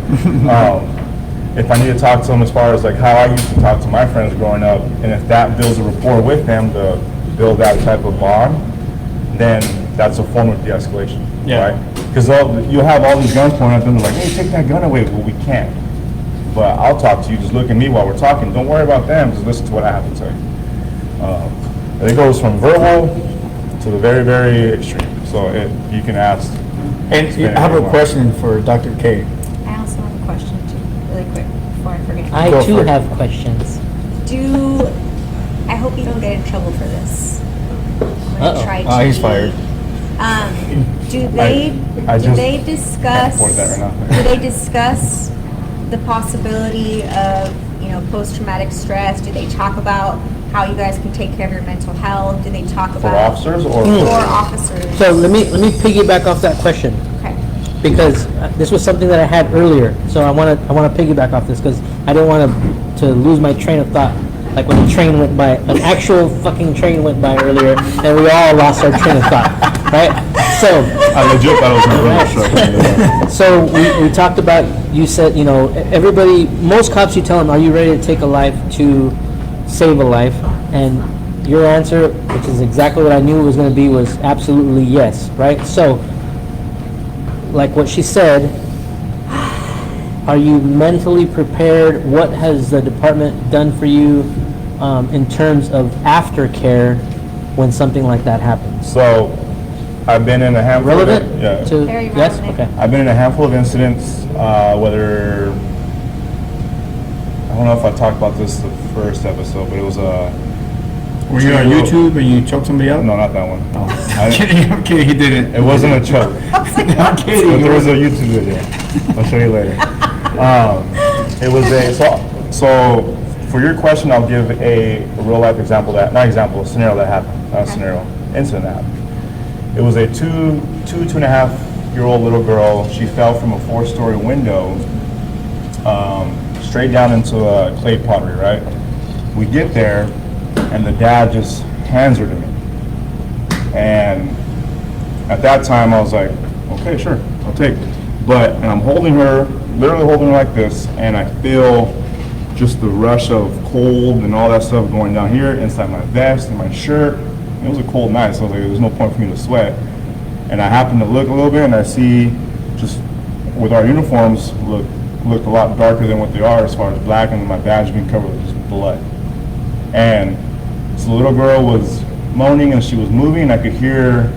If I need to talk to them as far as like how I used to talk to my friends growing up, and if that builds a rapport with them to build that type of bond, then that's a form of de-escalation, Yeah. right? Because you'll have all these guns pointed at them, they're like, hey, take that gun away. Well, we can't. But I'll talk to you, just look at me while we're talking. Don't worry about them, just listen to what I have to say. And it goes from verbal to the very, very extreme. So you can ask. And I have a question for Dr. K. I also have a question too, really quick, before I forget. I Go too for it. have questions. I hope you don't get in trouble for this. I'm gonna Uh-oh. try to. Oh, he's fired. Do they can't discuss? afford that right now. Do they discuss the possibility of post-traumatic stress? Do they talk about how you guys can take care of your mental health? Do they talk For about officers or for officers? So let me piggyback off that question. Okay. because this was something that I had earlier. So I want to piggyback off this because I didn't want to lose my train of thought. Like when a train went by, an actual fucking train went by earlier, and we all lost our train of thought, right? So I legit thought it was my brother. So we talked about, you said, you know, everybody, most cops, you tell them, are you ready to take a life to save a life? And your answer, which is exactly what I knew it was going to be, was absolutely yes, right? So, like what she said, are you mentally prepared? What has the department done for you in terms of aftercare when something like that happens? So, I've been in a handful Relevant? of yeah. To, Very yes? relevant. Okay. I've been in a handful of incidents, whether, I don't know if I talked about this the first episode, but it was Were you on YouTube and you choked somebody out? no, not that one. I'm kidding, I'm kidding, he didn't. It wasn't a choke. I'm kidding. But there was a YouTube video. I'll show you later. It was so for your question, I'll give a real life example a scenario that happened, not a scenario, incident that happened. It was a two and a half year old little girl. She fell from a 4-story window straight down into a clay pottery, right? We get there and the dad just hands her to me. And at that time I was like, okay, sure, I'll take it. And I'm holding her, literally holding her like this, and I feel just the rush of cold and all that stuff going down here inside my vest and my shirt. It was a cold night, so I was like, there's no point for me to sweat. And I happened to look a little bit, and I see, just with our uniforms, looked a lot darker than what they are as far as black, and my badge being covered with just blood. And so the little girl was moaning, and she was moving, and I could hear,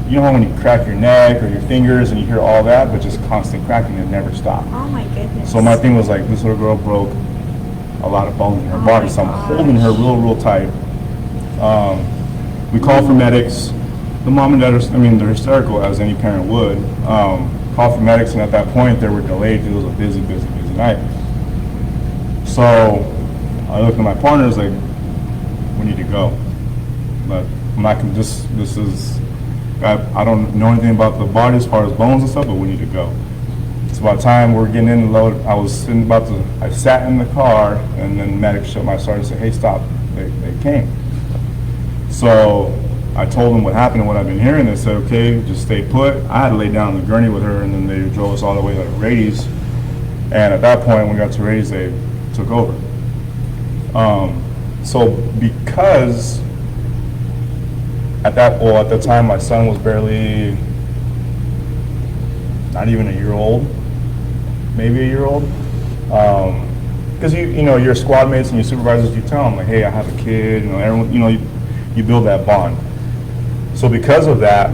you know how when you crack your neck or your fingers, and you hear all that, but just constant cracking, and never stopped. Oh my goodness. So my thing was like, this little girl broke a lot of bones in her body, so I'm holding her real tight. We called for medics. The mom and dad, they're hysterical as any parent would. Called for medics, and at that point they were delayed because it was a busy night. So I looked at my partner, I was like, we need to go. But I'm not gonna I don't know anything about the body as far as bones and stuff, but we need to go. It's about time we're getting in the load. I sat in the car, and then the medics showed my sergeant and said, hey, stop. They came. So I told them what happened and what I've been hearing. They said, okay, just stay put. I had to lay down on the gurney with her, and then they drove us all the way to Rady's. And at that point, when we got to Rady's, they took over. So because at the time my son was barely, not even a year old, maybe a year old. Because your squad mates and your supervisors, you tell them like, hey, I have a kid, everyone, you build that bond. So because of that,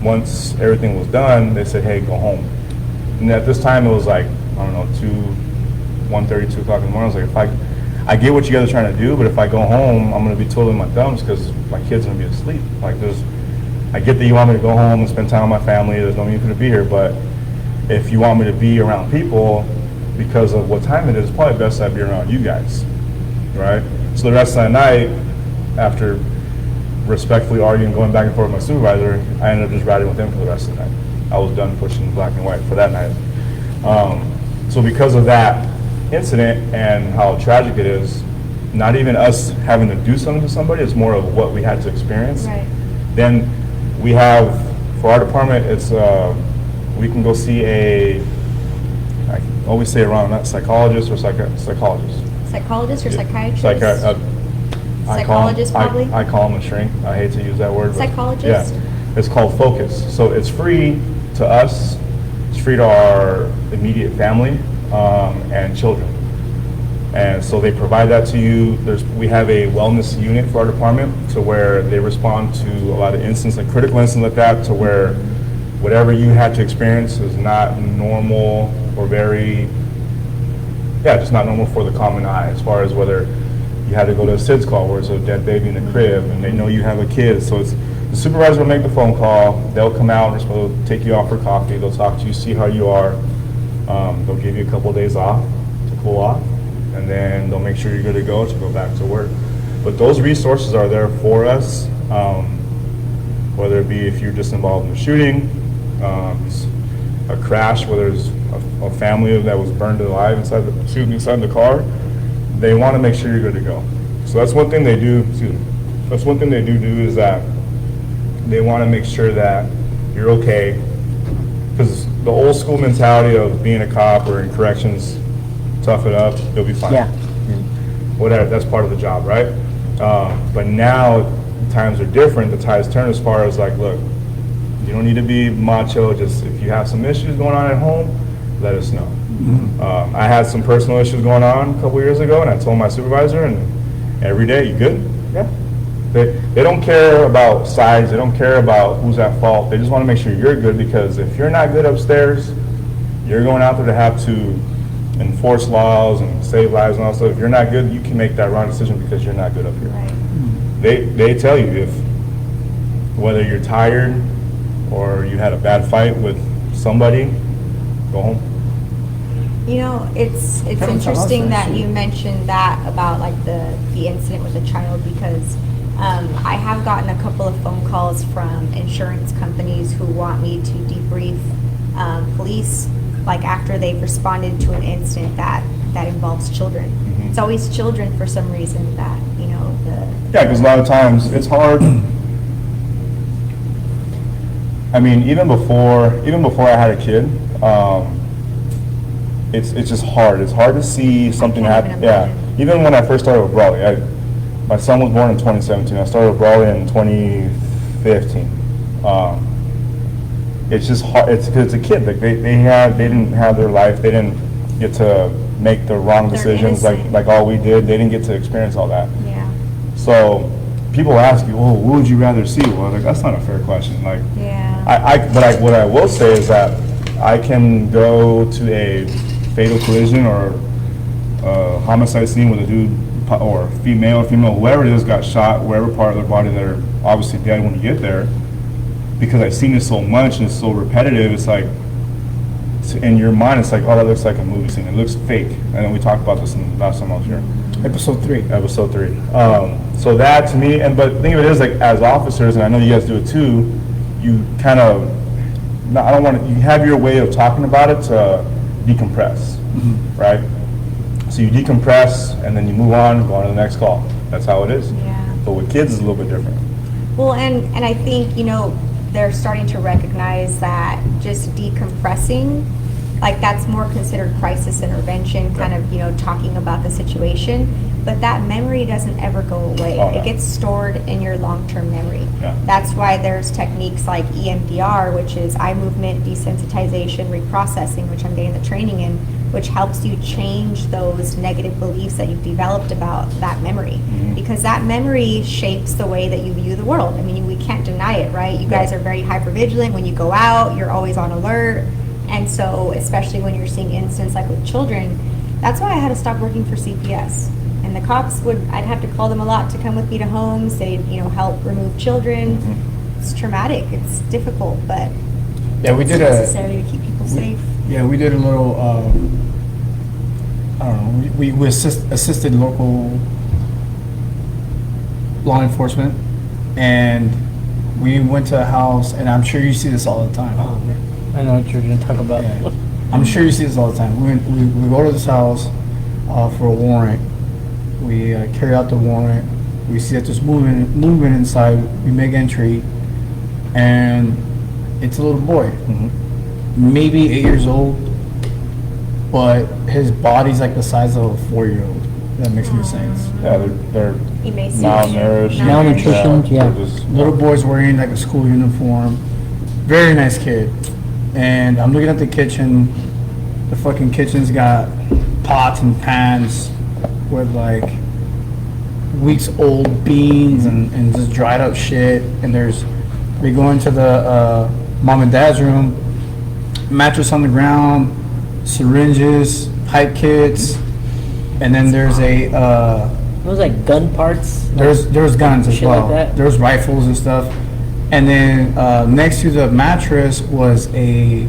once everything was done, they said, hey, go home. And at this time, it was like, I don't know, 1:30, 2 o'clock in the morning. I was like, I get what you guys are trying to do, but if I go home, I'm going to be twiddling my thumbs because my kid's going to be asleep. I get that you want me to go home and spend time with my family. There's no need for me to be here, but if you want me to be around people because of what time it is, it's probably best that I be around you guys, right? So the rest of the night, after respectfully arguing, going back and forth with my supervisor, I ended up just riding with him for the rest of the night. I was done pushing black and white for that night. So because of that incident and how tragic it is, not even us having to do something to somebody, it's more of what we had to experience. Right. Then we have, for our department, it's we can go see I always say it wrong, not psychologist or psychologist. Psychologist or psychiatrist? Psychologist, probably? I call them a shrink. I hate to use that word. But Psychologist? yeah, it's called Focus. So it's free to us. It's free to our immediate family and children. And so they provide that to you. We have a wellness unit for our department to where they respond to a lot of instances, like critical incidents like that, to where whatever you had to experience is not normal or just not normal for the common eye, as far as whether you had to go to a SIDS call where it's a dead baby in the crib and they know you have a kid. So it's the supervisor will make the phone call, they'll come out, they'll take you out for coffee, they'll talk to you, see how you are. They'll give you a couple of days off to cool off, and then they'll make sure you're good to go back to work. But those resources are there for us, whether it be if you're just involved in the shooting, a crash where there's a family that was burned alive inside the car, they want to make sure you're good to go. So that's one thing they do. That's one thing they do is that they want to make sure that you're okay. Because the old school mentality of being a cop or in corrections, tough it up, you'll be fine. Yeah. Whatever, that's part of the job, right? But now times are different. The tides turn as far as like, look, you don't need to be macho. Just if you have some issues going on at home, let us know. I had some personal issues going on a couple years ago, and I told my supervisor, and every day, you good? Yeah. They don't care about sides. They don't care about who's at fault. They just want to make sure you're good, because if you're not good upstairs, you're going out there to have to enforce laws and save lives and all that stuff. If you're not good, you can make that wrong decision because you're not good up here. Right. They tell you if whether you're tired or you had a bad fight with somebody, go home. You know, it's interesting that you mentioned that about like the incident with the child, because I have gotten a couple of phone calls from insurance companies who want me to debrief police, like after they've responded to an incident that involves children. It's always children for some reason that, you know, Yeah, because a lot of times it's hard. I mean, even before I had a kid, it's just hard. It's hard to see something happen. Yeah, even when I first started with Brawley, my son was born in 2017. I started with Brawley in 2015. It's just hard. It's because it's a kid. Like they didn't have their life. They didn't get to make the wrong decisions like all we did. They didn't get to experience all that. yeah. So people ask you, well, what would you rather see? Well, like, that's not a fair question. Like, Yeah. what I will say is that I can go to a fatal collision or a homicide scene with a dude or female, whoever it is got shot, wherever part of their body they're obviously dead when you get there, because I've seen it so much and it's so repetitive. It's like, in your mind, it's like, oh, that looks like a movie scene. It looks fake. And then we talked about this in the last time I was here. Episode 3. Episode 3. So that to me, but the thing of it is, like, as officers, and I know you guys do it too, you kind of, you have your way of talking about it to decompress, right? So you decompress and then you move on, go on to the next call. That's how it is. Yeah. But with kids, it's a little bit different. Well, and I think, you know, they're starting to recognize that just decompressing, like that's more considered crisis intervention, kind of, you know, talking about the situation. But that memory doesn't ever go away. Oh, no. It gets stored in your long-term memory. Yeah. That's why there's techniques like EMDR, which is eye movement desensitization reprocessing, which I'm getting the training in, which helps you change those negative beliefs that you've developed about that memory. Because that memory shapes the way that you view the world. I mean, we can't deny it, right? You guys are very hypervigilant. When you go out, you're always on alert. And so, especially when you're seeing incidents like with children, that's why I had to stop working for CPS. And the cops I'd have to call them a lot to come with me to homes. They'd, you know, help remove children. It's traumatic. It's difficult, but Yeah, we it's did necessary to keep people safe. Yeah, we did a little, I don't know, we assisted local law enforcement, and we went to a house, and I'm sure you see this all the time. Oh, man. I know what you're going to talk about. Yeah. I'm sure you see this all the time. We go to this house for a warrant. We carry out the warrant. We see that there's movement inside. We make entry, and it's a little boy, maybe 8 years old, but his body's like the size of a 4-year-old. That makes any sense. Yeah, they're Emaciation. Malnutrition, yeah. they're just- Little boy's wearing like a school uniform. Very nice kid. And I'm looking at the kitchen. The fucking kitchen's got pots and pans with like weeks old beans and just dried up shit. And we go into the mom and dad's room, mattress on the ground, syringes, pipe kits, and then there's It was like gun parts. there's guns as Shit like well. that? There's rifles and stuff. And then next to the mattress was a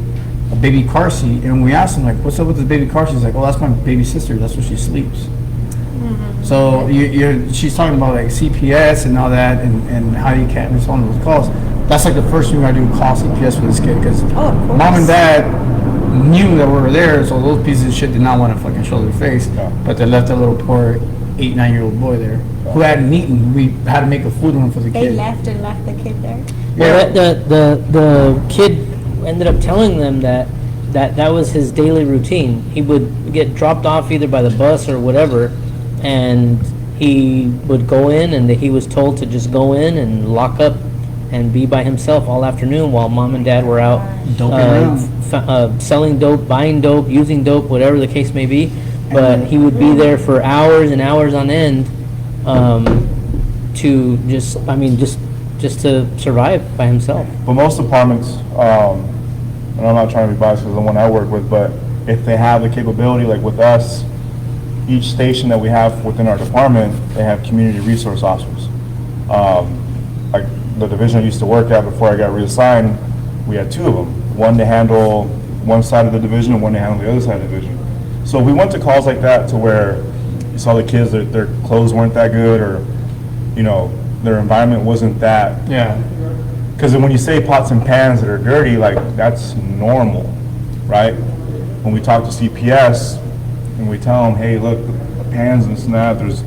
baby car seat. And we asked him, like, what's up with this baby car seat? He's like, oh, that's my baby sister. That's where she sleeps. So she's talking about like CPS and all that and how you can't respond to those calls. that's like the first thing I do, call CPS for this kid, because Oh, of course. mom and dad knew that we were there, so those pieces of shit did not want to fucking show their face, but they left a little poor 8-9-year-old boy there who hadn't eaten. We had to make a food run for the They kid. left and left the kid there. Well, the kid ended up telling them that was his daily routine. He would get dropped off either by the bus or whatever, and he would go in, and he was told to just go in and lock up and be by himself all afternoon while mom and dad were out selling dope, buying dope, using dope, whatever the case may be. But he would be there for hours and hours on end to just to survive by himself. But most apartments, and I'm not trying to be biased because the one I work with, but if they have the capability, like with us, each station that we have within our department, they have community resource officers. Like the division I used to work at before I got reassigned, we had 2 of them. One to handle one side of the division and one to handle the other side of the division. So we went to calls like that to where you saw the kids, their clothes weren't that good, or, you know, their environment wasn't that. Yeah. Because when you say pots and pans that are dirty, like, that's normal, right? When we talk to CPS and we tell them, hey, look, the pans and this and that, there's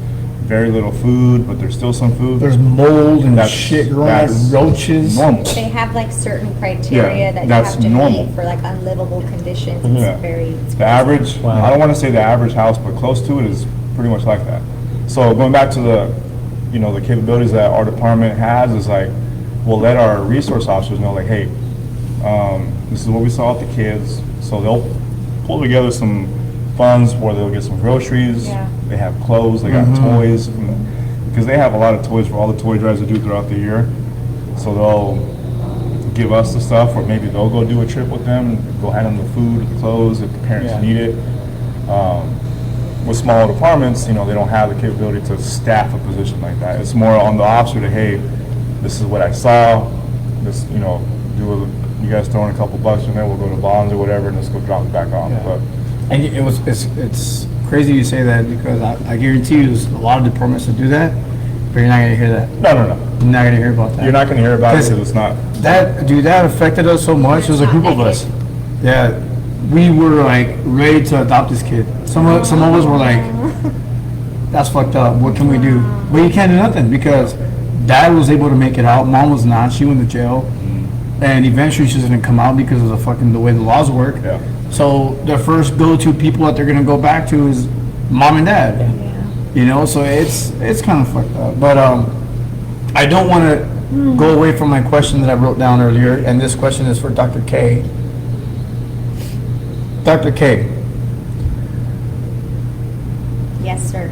very little food, but there's still some food. There's mold and That's- shit growing, that's roaches. normal. They have like certain criteria Yeah, that you that's have to normal. meet for like unlivable conditions. Yeah. It's The average, I don't want to say the average house, but close to it is pretty much like that. So going back to the, you know, the capabilities that our department has is like, we'll let our resource officers know, like, hey, this is what we saw with the kids. So they'll pull together some funds where they'll get some groceries. Yeah. They have clothes, they got toys, because they have a lot of toys for all the toy drives they do throughout the year. So they'll give us the stuff, or maybe they'll go do a trip with them, go hand them the food, the clothes if the parents Yeah. need it. With smaller departments, you know, they don't have the capability to staff a position like that. It's more on the officer to, hey, this is what I saw. This, you know, you guys throw in a couple bucks in there, we'll go to bonds or whatever, and let's go drop it back off. Yeah. But And it's crazy you say that, because I guarantee you there's a lot of departments that do that, but you're not gonna hear that. no. You're not gonna hear about that. You're not going to hear about it Because because it's not. That affected us so much. It was a It's group not of us. epic. Yeah, we were like ready to adopt this kid. Some of us were like, that's fucked up. What can we do? But you can't do nothing, because dad was able to make it out. Mom was not. She went to jail, and eventually she's gonna come out because of the way the laws work. Yeah. So the first go-to people that they're gonna go back to is mom and dad. You know, so it's kind of fucked up. But I don't want to go away from my question that I wrote down earlier, and this question is for Dr. K. Dr. K, Yes, sir.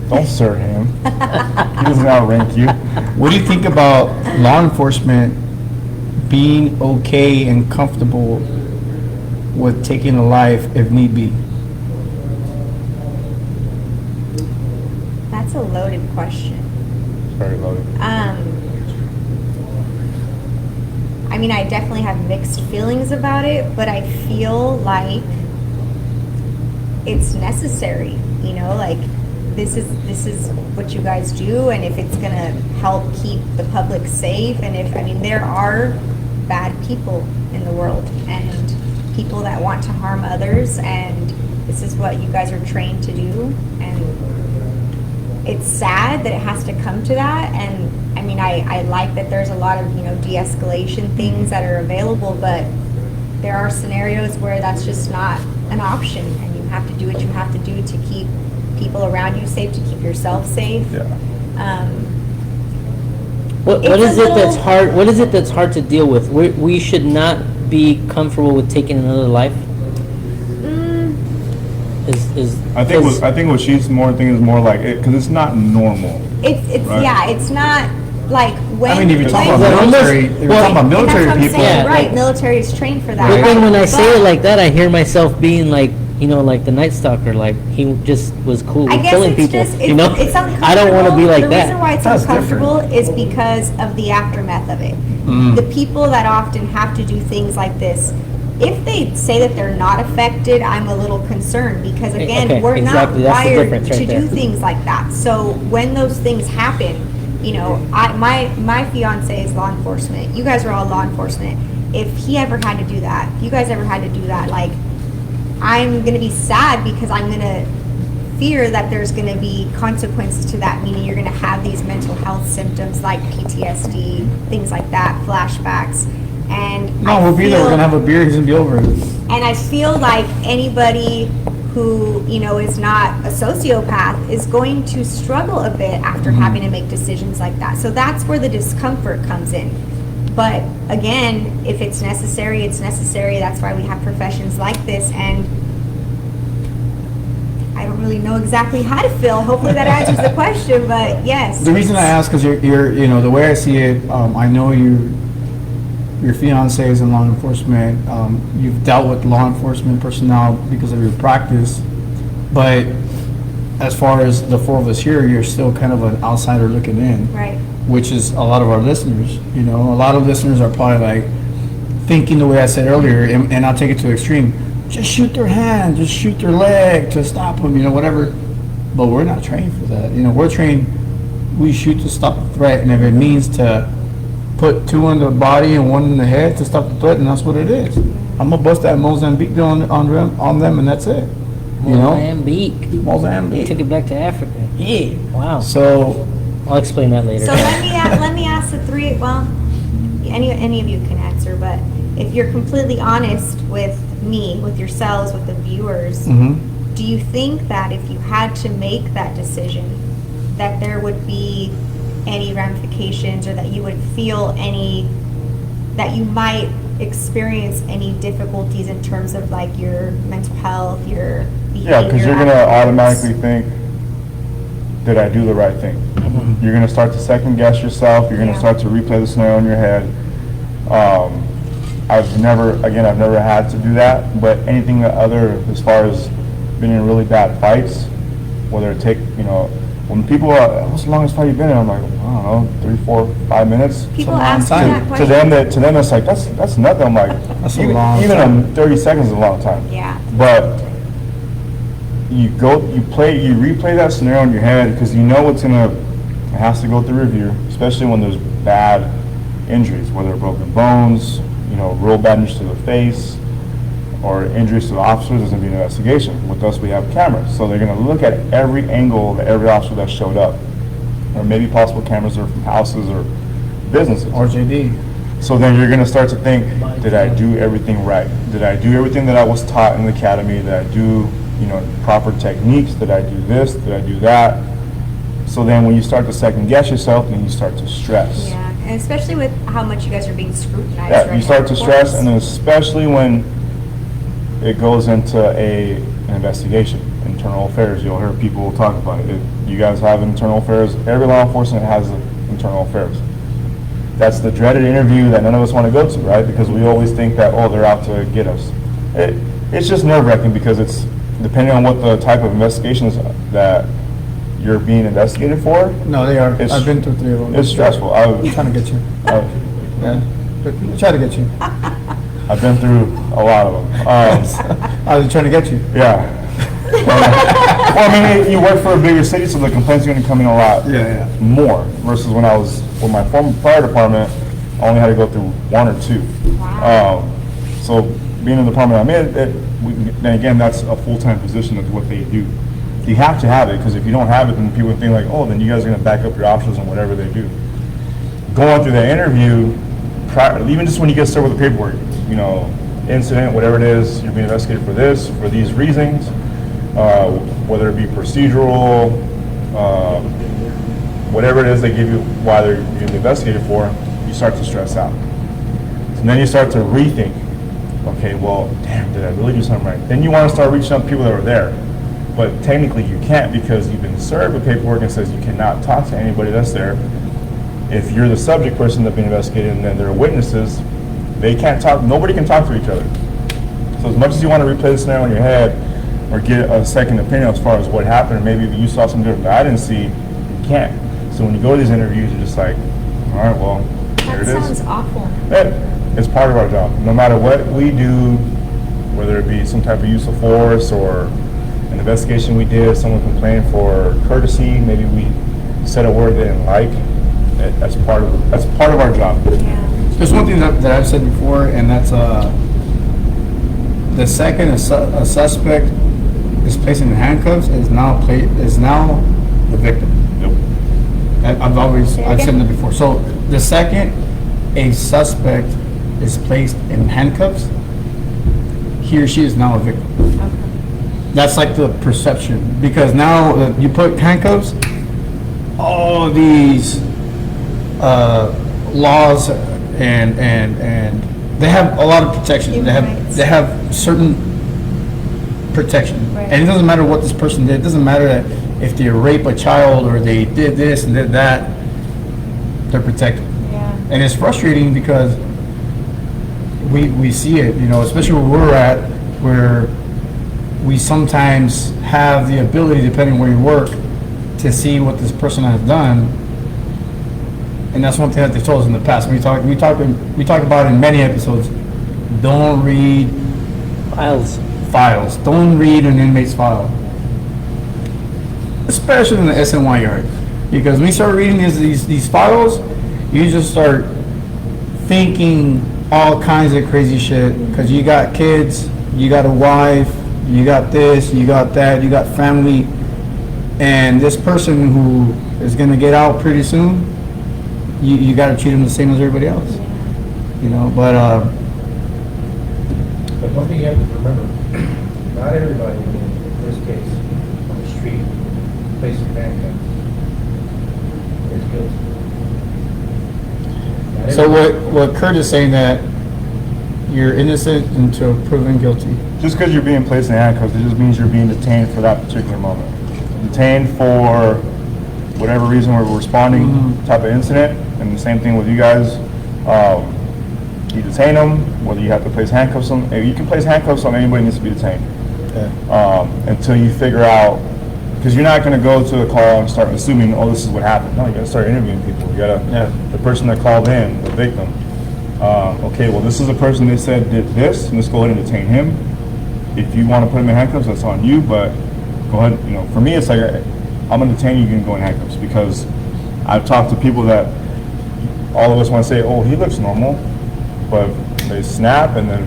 Don't sir him. He doesn't outrank you. what do you think about law enforcement being okay and comfortable with taking a life if need be? That's a loaded question. Very loaded. I mean, I definitely have mixed feelings about it, but I feel like it's necessary, you know, like this is what you guys do, and if it's gonna help keep the public safe, and I mean, there are bad people in the world and people that want to harm others, and this is what you guys are trained to do, and it's sad that it has to come to that. And I mean, I like that there's a lot of, you know, de-escalation things that are available, but there are scenarios where that's just not an option, and you have to do what you have to do to keep people around you safe, to keep yourself safe. Yeah. What It's is a it that's little- hard? What is it that's hard to deal with? We should not be comfortable with taking another life. Is I think what she's more thinking is more like it, because it's not normal. It's Right. yeah, it's not like when. I mean, if you're talking when- about Well, military, if you're well, talking about and that's military what I'm people, saying, Yeah, right? like- Military is trained for that. But then right? when I say it But- like that, I hear myself being like, you know, like the Night Stalker, like he just was cool I with guess killing it's people. just, You know, it's uncomfortable. I don't want to be like the that. reason why it's That's uncomfortable is because of the aftermath of it. The people that often have to do things like this, if they say that they're not affected, I'm a little concerned, because again, Okay, we're exactly. not That's the wired difference to right do there. things like that. So when those things happen, you know, my fiance is law enforcement. You guys are all law enforcement. If he ever had to do that, if you guys ever had to do that, like, I'm gonna be sad because I'm gonna fear that there's gonna be consequences to that, meaning you're gonna have these mental health symptoms like PTSD, things like that, flashbacks. And No, we'll be there. We're gonna have a beer. He's gonna be over it. and I feel like anybody who, you know, is not a sociopath is going to struggle a bit after having to make decisions like that. So that's where the discomfort comes in. But again, if it's necessary, it's necessary. That's why we have professions like this. And I don't really know exactly how to feel. Hopefully that answers the question, but yes. The reason I ask is you're, you know, the way I see it, I know your fiance is in law enforcement. You've dealt with law enforcement personnel because of your practice, but as far as the four of us here, you're still kind of an outsider looking in. Right. Which is a lot of our listeners. You know, a lot of listeners are probably like thinking the way I said earlier, and I'll take it to the extreme. Just shoot their hand, just shoot their leg to stop them, you know, whatever. But we're not trained for that. You know, we're trained, we shoot to stop the threat, and if it means to put two in the body and one in the head to stop the threat, and that's what it is. I'm gonna bust that Mozambique on them, and that's it. You know, Mozambique. Took it back to Africa. Yeah. Wow. So I'll explain that later. So let me ask the three. Well, any of you can answer, but if you're completely honest with me, with yourselves, with the viewers, do you think that if you had to make that decision, that there would be any ramifications, or that you would feel any, that you might experience any difficulties in terms of like your mental health, your behavior? Yeah, because you're gonna automatically think, did I do the right thing? You're gonna start to second guess yourself. You're gonna start to replay the scenario in your head. I've never had to do that, but anything other, as far as being in really bad fights, whether it take, you know, when people are, what's the longest fight you've been in? I'm like, I don't know, 3, 4, 5 minutes. People ask me that To question. them, it's like, that's nothing. I'm like, That's a long even time. 30 seconds is a long time. Yeah. But you replay that scenario in your head, because you know it has to go through review, especially when there's bad injuries, whether broken bones, you know, real bad injuries to the face, or injuries to the officers. There's going to be an investigation. With us, we have cameras, so they're going to look at every angle of every officer that showed up, or maybe possible cameras are from houses or businesses. RJD. So then you're going to start to think, did I do everything right? Did I do everything that I was taught in the academy? Did I do, you know, proper techniques? Did I do this? Did I do that? So then when you start to second guess yourself, then you start to stress. Yeah, and especially with how much you guys are being scrutinized. Yeah, right you start now, to of stress, course. and then especially when it goes into an investigation, internal affairs. You'll hear people talk about it. You guys have internal affairs. Every law enforcement has internal affairs. That's the dreaded interview that none of us want to go to, right? Because we always think that, oh, they're out to get us. It's just nerve-wracking, because it's depending on what the type of investigation is that you're being investigated for. No, they are. It's- I've been through 3 of them. It's stressful. I'm trying to get you. Yeah. But try to get you. I've been through a lot of them. I was trying to get you. Yeah. Well, I mean, you work for a bigger city, so the complaints are going to come in a lot more, versus when I was with my former fire department, I only had to go through 1 or 2. Wow. So being in the department I'm in, then again, that's a full-time position of what they do. You have to have it, because if you don't have it, then people think like, oh, then you guys are going to back up your officers and whatever they do. Going through the interview, even just when you get started with the paperwork, you know, incident, whatever it is, you're being investigated for this, for these reasons, whether it be procedural, whatever it is they give you, why they're being investigated for, you start to stress out. And then you start to rethink, okay, well, damn, did I really do something right? Then you want to start reaching out to people that were there. But technically you can't, because you've been served with paperwork and says you cannot talk to anybody that's there. If you're the subject person that's being investigated and then there are witnesses, they can't talk, nobody can talk to each other. So as much as you want to replay the scenario in your head or get a second opinion as far as what happened, or maybe you saw something different that I didn't see, you can't. So when you go to these interviews, you're just like, all right, well, here That it sounds is. awful. It's part of our job. No matter what we do, whether it be some type of use of force or an investigation we did, someone complained for courtesy, maybe we said a word they didn't like, That's part of our job. There's one thing that I've said before, and that's the second a suspect is placed in handcuffs is now the victim. Yep. I've said that before. So the second a suspect is placed in handcuffs, he or she is now a victim. That's like the perception, because now that you put handcuffs, all these laws and they have a lot of protection. They have certain protection, Right. and it doesn't matter what this person did. It doesn't matter that if they rape a child or they did this and did that, they're protected. Yeah. And it's frustrating because we see it, especially where we're at, where we sometimes have the ability, depending where you work, to see what this person has done. And that's one thing that they told us in the past. We talk about in many episodes. Don't read files. Don't read an inmate's file, especially in the SNY yard, because when you start reading these files, you just start thinking all kinds of crazy shit. Because you got kids, you got a wife, you got this, you got that, you got family, and this person who is gonna get out pretty soon, you got to treat them the same as everybody else, But But one thing you have to remember, not everybody in this case, on the street, placing handcuffs, is guilty. Not so everybody- what Kurt is saying, that you're innocent until proven guilty. Just because you're being placed in handcuffs, it just means you're being detained for that particular moment. Detained for whatever reason we're responding type of incident, and the same thing with you guys. You detain them, whether you have to place handcuffs on. You can place handcuffs on anybody who needs to be detained. Until you figure out, because you're not going to go to a call and start assuming, oh, this is what happened. No, you got to start interviewing people. You got to, the person that called in, the victim. Okay, well, this is a person they said did this, and let's go ahead and detain him. If you want to put him in handcuffs, that's on you, but go ahead. For me, it's like, I'm going to detain you, you can go in handcuffs, because I've talked to people that all of us want to say, oh, he looks normal, but they snap and then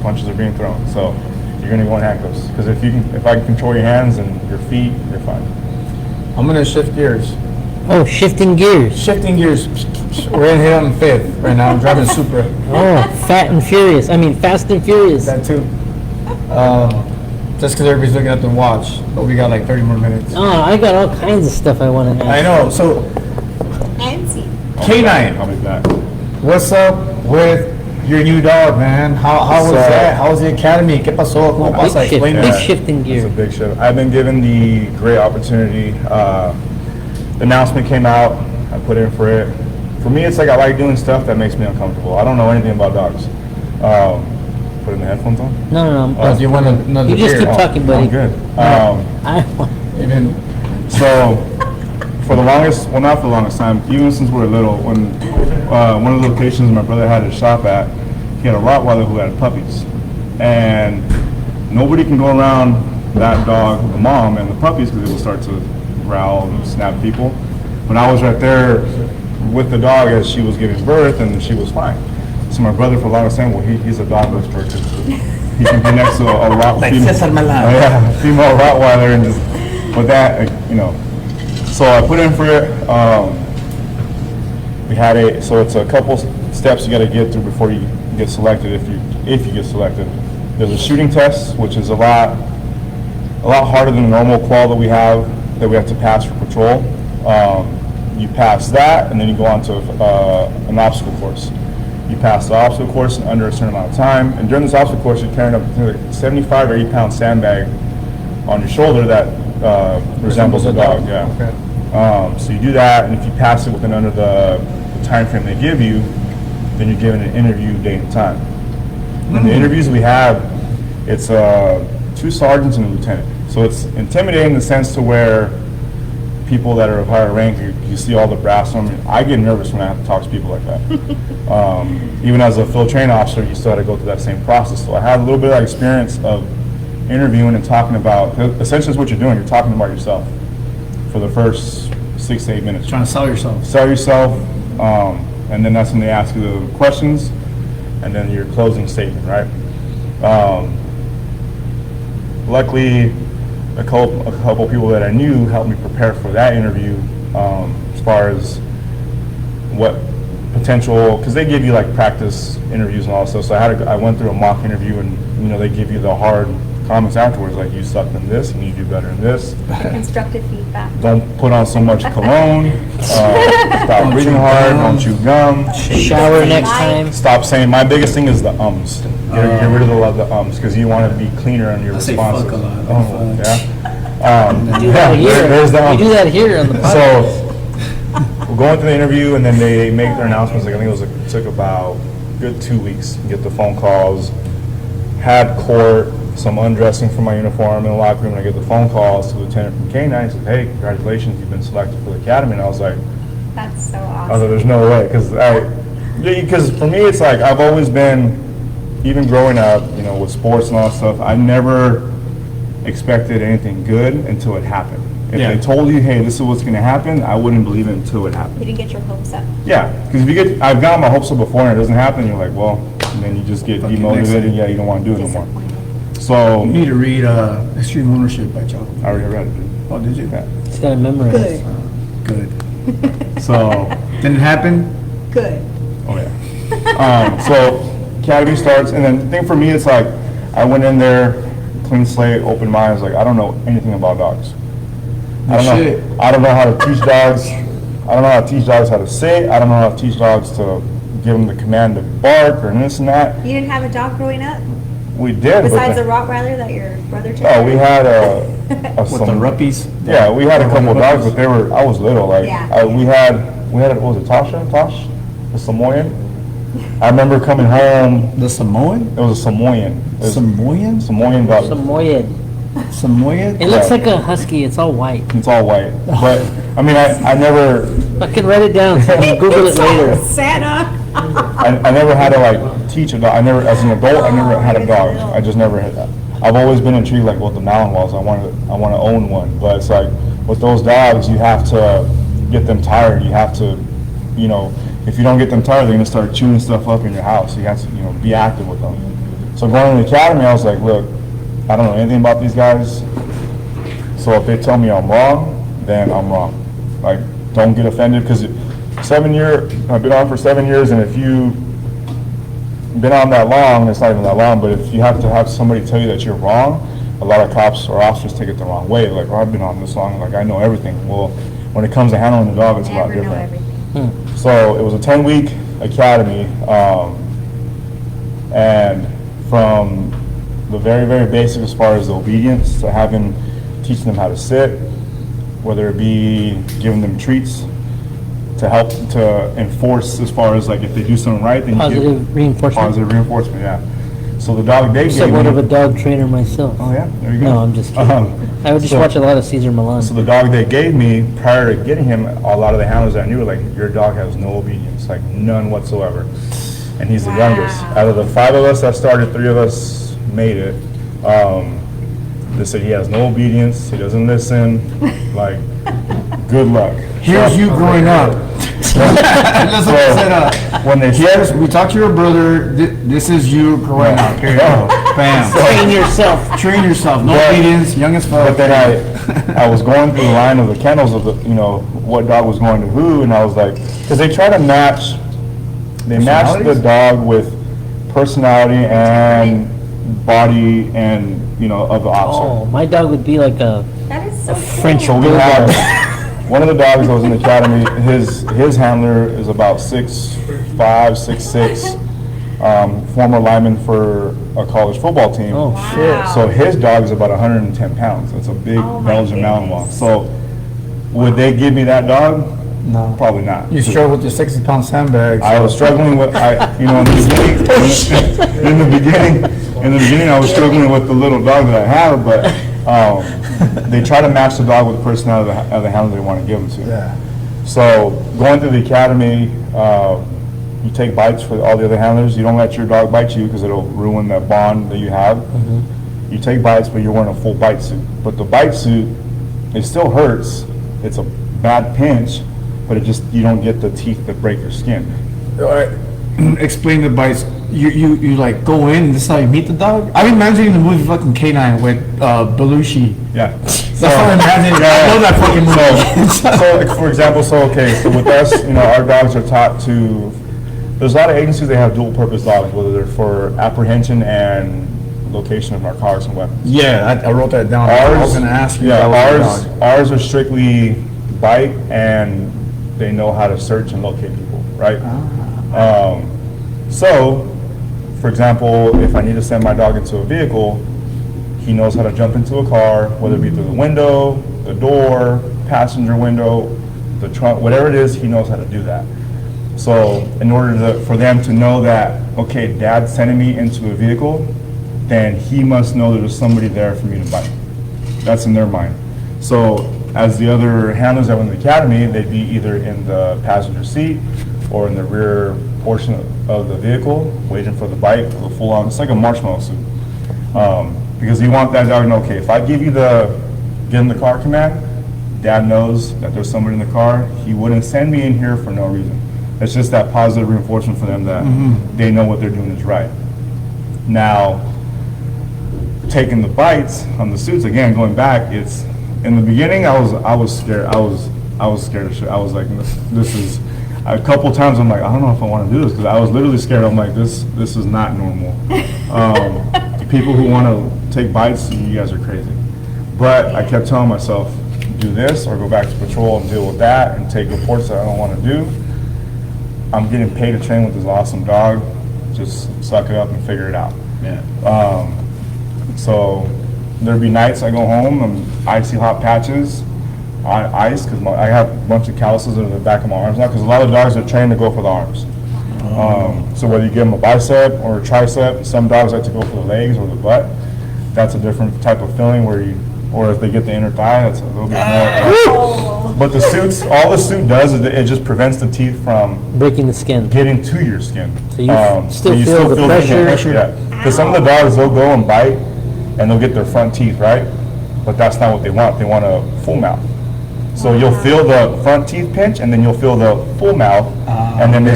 punches are being thrown. So you're going to go in handcuffs, because if I can control your hands and your feet, you're fine. I'm gonna shift gears. Oh, shifting gears. Shifting gears. We're in here on 5th right now. I'm driving Supra. Oh, Fast and Furious. That too. Just because everybody's looking at the watch, but we got like 30 more minutes. Oh, I got all kinds of stuff I want to ask. I know. So Nancy. K9, I'll be back. what's up with your new dog, man? How was So- that? How was the academy? ¿Qué pasó? ¿Cómo pasa? Big shift, Explain big it. shifting It's gear. a big shift. I've been given the great opportunity. The announcement came out. I put in for it. For me, it's like I like doing stuff that makes me uncomfortable. I don't know anything about dogs. Put in the headphones on? No. Oh, do you want another You just beer? keep talking, buddy. I'm good. I want. Even So, for the longest, well, not for the longest time, even since we were little, when one of the locations my brother had his shop at, he had a Rottweiler who had puppies. And nobody can go around that dog, the mom, and the puppies, because it will start to growl and snap people. But I was right there with the dog as she was giving birth, and she was fine. So my brother, for a long time, well, he's a dog whisperer. He can be next to a female Rottweiler, and just with that, So I put in for it. We had so it's a couple steps you got to get through before you get selected. If you get selected, there's a shooting test, which is a lot harder than the normal qual that we have to pass for patrol. You pass that, and then you go on to an obstacle course. You pass the obstacle course in under a certain amount of time, and during this obstacle course, you're carrying a 75 or 80 pound sandbag on your shoulder that resembles a dog. Yeah. Okay. So you do that, and if you pass it within under the time frame they give you, then you're given an interview date and time. And the interviews we have, it's 2 sergeants and a lieutenant. So it's intimidating in the sense to where people that are of higher rank, you see all the brass on them. I get nervous when I have to talk to people like that. Even as a field training officer, you still had to go through that same process. So I had a little bit of experience of interviewing and talking about, essentially it's what you're doing, you're talking about yourself for the first 6 to 8 minutes. Trying to sell yourself. Sell yourself, and then that's when they ask you the questions, and then your closing statement, right? Luckily, a couple people that I knew helped me prepare for that interview, as far as what potential, because they give you like practice interviews and all that stuff. So I went through a mock interview, and they give you the hard comments afterwards, like you sucked in this, and you do better in this. Constructive feedback. Don't put on so much cologne. Stop breathing hard. Don't chew gum. Shower next time. Stop saying. My biggest thing is the ums. Get rid of the ums, because you want to be cleaner on your I say responses. fuck a lot. Oh, yeah. Do that here. There's the We do that here on the podcast. So we're going through the interview, and then they make their announcements. Like, I think it took about a good 2 weeks to get the phone calls. Had court, some undressing from my uniform in the locker room, and I get the phone calls to the lieutenant from K9. He said, "Hey, congratulations, you've been selected for the academy." And I was like, That's so I was awesome. like, "There's no way," because for me, it's like I've always been, even growing up, with sports and all that stuff, I never expected anything good until it happened. If Yeah. they told you, "Hey, this is what's going to happen," I wouldn't believe it until it happened. You didn't get your hopes up. Yeah, because I've gotten my hopes up before and it doesn't happen, you're like, well, and then you just get Fucking demotivated, excited. yeah, you don't want to do it anymore. Disappointed. So, You need to read Extreme Ownership by Jocko. I already read it. Oh, did you? Yeah. It's got to memorize. Good. So, Didn't happen? Good. oh yeah. So, academy starts, and then the thing for me, it's like, I went in there, clean slate, open mind, like, I don't know anything about dogs. I don't know how to teach dogs. I don't know how to teach dogs how to sit. I don't know how to teach dogs to give them the command to bark or this and that. You didn't have a dog growing up? We did. Besides the but Rottweiler that your brother took? we had With the ruppies? Yeah, we had a couple of dogs, but I was little. Like, Yeah. we had, what was it, Tosh, the Samoyed? I remember coming home, The Samoan? it was a Samoyed. It was Samoan? Samoyed dog. Samoyed. Samoan? It looks like a husky. It's all white. It's all white. But, I mean, I never, I can write it down so I can Google it later. Santa. I never had to like teach a dog. As an adult, I never had a dog. I just never had that. I've always been intrigued like what the Malinois. I want to own one. But it's like with those dogs, you have to get them tired. You have to, if you don't get them tired, they're gonna start chewing stuff up in your house. You have to, be active with them. So going to the academy, I was like, look, I don't know anything about these guys. So if they tell me I'm wrong, then I'm wrong. Like, don't get offended, because 7 years, I've been on for 7 years, and if you've been on that long, it's not even that long, but if you have to have somebody tell you that you're wrong, a lot of cops or officers take it the wrong way. Like, I've been on this long, like, I know everything. Well, when it comes to handling the dog, it's a lot Never know different. everything. So it was a 10-week academy, and from the very, very basic as far as the obedience, to teaching them how to sit, whether it be giving them treats, to help to enforce as far as like if they do something right, then you Positive reinforcement. positive reinforcement. Yeah. So the dog they gave Somewhat me. of a dog trainer myself. Oh yeah, there you go. No, I'm just kidding. I would just so- watch a lot of Cesar Millan. So the dog they gave me prior to getting him, a lot of the handlers I knew were like, your dog has no obedience, like none whatsoever. And he's the youngest. Out of the 5 of us that started, 3 of us made it. They said he has no obedience, he doesn't listen, like, good luck. Here's you growing up. That's what I said. When they Here's, we talked to your brother. This is you growing up. Here you go. Bam. Train yourself. Train yourself. No But- obedience. Young as fuck. But then I was going through the line of the kennels of what dog was going to who, and I was like, because they try to match the dog with personality and body and, of the officer. Oh, my dog would be like a That is so French cool. So we had one of the dogs that was in the academy. His handler is about 6'5", 6'6", former lineman for a college football team. Oh, Wow. So his dog is about 110 pounds. It's a big Oh, my Belgian Malinois. goodness. So would they give me that dog? No. Probably not. You struggle with your 60-pound sandbags. I was struggling with, in the beginning, I was struggling with the little dog that I have, but they try to match the dog with the personality of the handler they want to give them to. Yeah. So going through the academy, you take bites for all the other handlers. You don't let your dog bite you because it'll ruin that bond that you have. You take bites, but you're wearing a full bite suit. But the bite suit, it still hurts. It's a bad pinch, but it just, you don't get the teeth that break your skin. Explain the bites. You like go in and this is how you meet the dog? I'm imagining the movie fucking K9 with Belushi. Yeah. That's how I'm imagining. I know that fucking movie. So, like, for example, so with us, our dogs are taught to, there's a lot of agencies that have dual purpose dogs, whether they're for apprehension and location of narcotics and weapons. Yeah, I wrote that down. I was gonna ask you. Ours are strictly bite, and they know how to search and locate people, right? So, for example, if I need to send my dog into a vehicle, he knows how to jump into a car, whether it be through the window, the door, passenger window, the trunk, whatever it is, he knows how to do that. So in order for them to know that, okay, Dad's sending me into a vehicle, then he must know that there's somebody there for me to bite. That's in their mind. So as the other handlers that were in the academy, they'd be either in the passenger seat or in the rear portion of the vehicle, waiting for the bite, the full on, it's like a marshmallow suit. Because you want that dog to know, okay, if I give him the car command, Dad knows that there's somebody in the car, he wouldn't send me in here for no reason. It's just that positive reinforcement for them that they know what they're doing is right. Now, taking the bites on the suits, again, going back, it's, in the beginning, I was scared. I was scared of shit. I was like, this is, a couple times I'm like, I don't know if I want to do this, because I was literally scared. I'm like, this is not normal. People who want to take bites, you guys are crazy. But I kept telling myself, do this or go back to patrol and deal with that and take reports that I don't want to do. I'm getting paid to train with this awesome dog. Just suck it up and figure it out. Yeah. So there'd be nights I go home and icy hot patches, ice, because I have a bunch of calluses in the back of my arms now, because a lot of dogs are trained to go for the arms. So whether you give them a bicep or a tricep, some dogs like to go for the legs or the butt. That's a different type of feeling where or if they get the inner thigh, that's a little bit more. But the suits, all the suit does is it just prevents the teeth from breaking the skin, getting to your skin. So you still feel the pressure. Yeah, because some of the dogs, they'll go and bite and they'll get their front teeth, right? But that's not what they want. They want a full mouth. So you'll feel the front teeth pinch, and then you'll feel the full mouth, and then they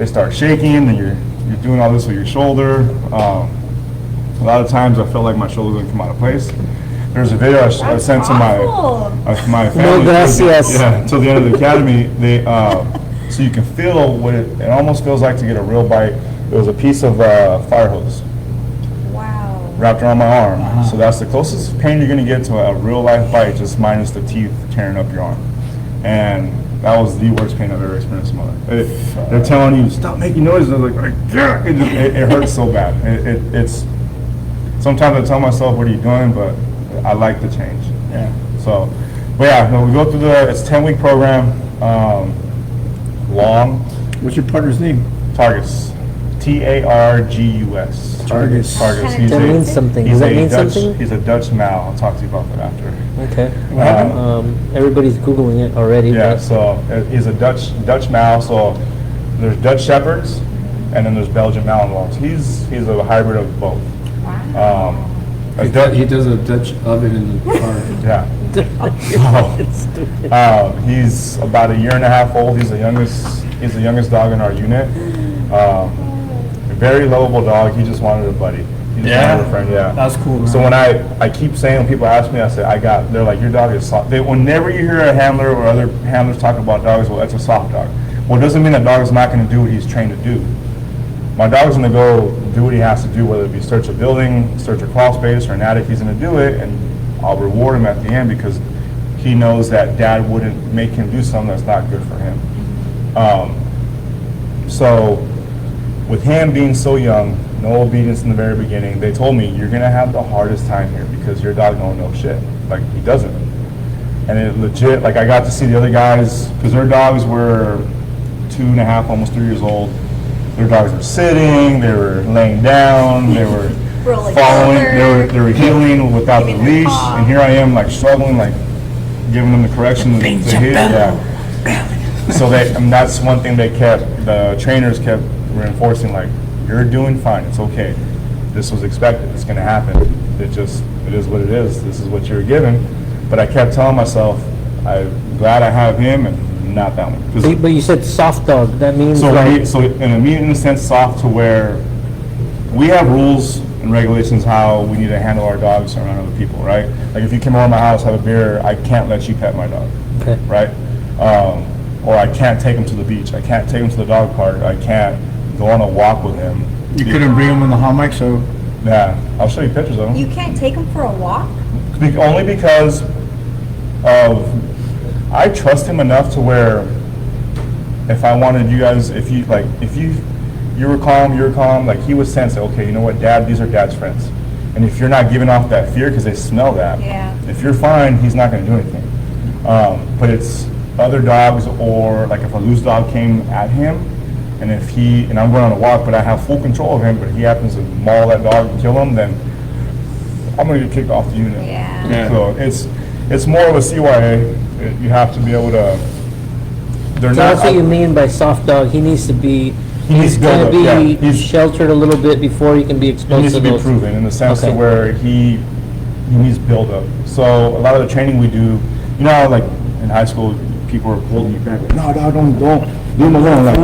start shaking, and you're doing all this with your shoulder. A lot of times I felt like my shoulder was gonna come out of place. There's a video I sent to my family. Till the end of the academy. They so you can feel what it almost feels like to get a real bite. It was a piece of fire hose. Wow. Wrapped around my arm. So that's the closest pain you're gonna get to a real life bite, just minus the teeth tearing up your arm. And that was the worst pain I've ever experienced in my life. They're telling you, stop making noises. I'm like, it hurts so bad. It's sometimes I tell myself, what are you doing? But I like the change. Yeah. So, but yeah, no, we go through it's a 10-week program, long. What's your partner's name? Targus. Targus. Targus. That means something. Does that mean something? He's a Dutch Mal. I'll talk to you about that after. Okay. Everybody's Googling it already. Yeah, so he's a Dutch Mal. So there's Dutch Shepherds, and then there's Belgian Malinois. He's a hybrid of both. Wow. He does a Dutch oven in the car. Yeah. He's about 1.5 years old. He's the youngest dog in our unit. Very lovable dog. He just wanted a buddy. He just wanted a friend. Yeah. That's cool, man. So when I keep saying, when people ask me, I say they're like, your dog is soft. Whenever you hear a handler or other handlers talk about dogs, well, that's a soft dog. Well, it doesn't mean that dog is not going to do what he's trained to do. My dog's going to go do what he has to do, whether it be search a building, search a crawl space, or an attic. He's going to do it, and I'll reward him at the end because he knows that Dad wouldn't make him do something that's not good for him. So with him being so young, no obedience in the very beginning, they told me, you're going to have the hardest time here because your dog don't know shit. Like, he doesn't. And it legit, like, I got to see the other guys, because their dogs were 2.5, almost 3 years old. Their dogs were sitting, they were laying down, they were following, they were heeling without the leash, and here I am, like, struggling, like, giving them the correction to hit. Yeah. So that's one thing the trainers kept reinforcing, like, you're doing fine, it's okay. This was expected, it's gonna happen. It is what it is, this is what you're given. But I kept telling myself, I'm glad I have him and not that one. 'Cause- But you said soft dog. That means So, like, so in a sense, soft to where we have rules and regulations how we need to handle our dogs around other people, right? Like if you come over to my house, have a beer, I can't let you pet my dog, okay. right? Or I can't take him to the beach. I can't take him to the dog park. I can't go on a walk with him. You couldn't bring him in the hot mic, so Yeah, I'll show you pictures of him. You can't take them for a walk? Only because of, I trust him enough to where if I wanted you guys, if you were calm, like he would sense, okay, you know what, Dad, these are Dad's friends. And if you're not giving off that fear, because they smell that, Yeah. if you're fine, he's not going to do anything. But it's other dogs, or like if a loose dog came at him, and I'm going on a walk, but I have full control of him, but he happens to maul that dog and kill him, then I'm going to get kicked off the unit. Yeah. So it's more of a CYA. You have to be able to. They're So not. that's what you mean by soft dog. He needs to be. He needs He's to gonna build up, be yeah. He's- sheltered a little bit before he can be He exposed needs to to be those. proven in the sense to Okay. where he needs build up. So a lot of the training we do, you know, how, like in high school, people are holding you back. Like, no, don't, leave him alone. Like,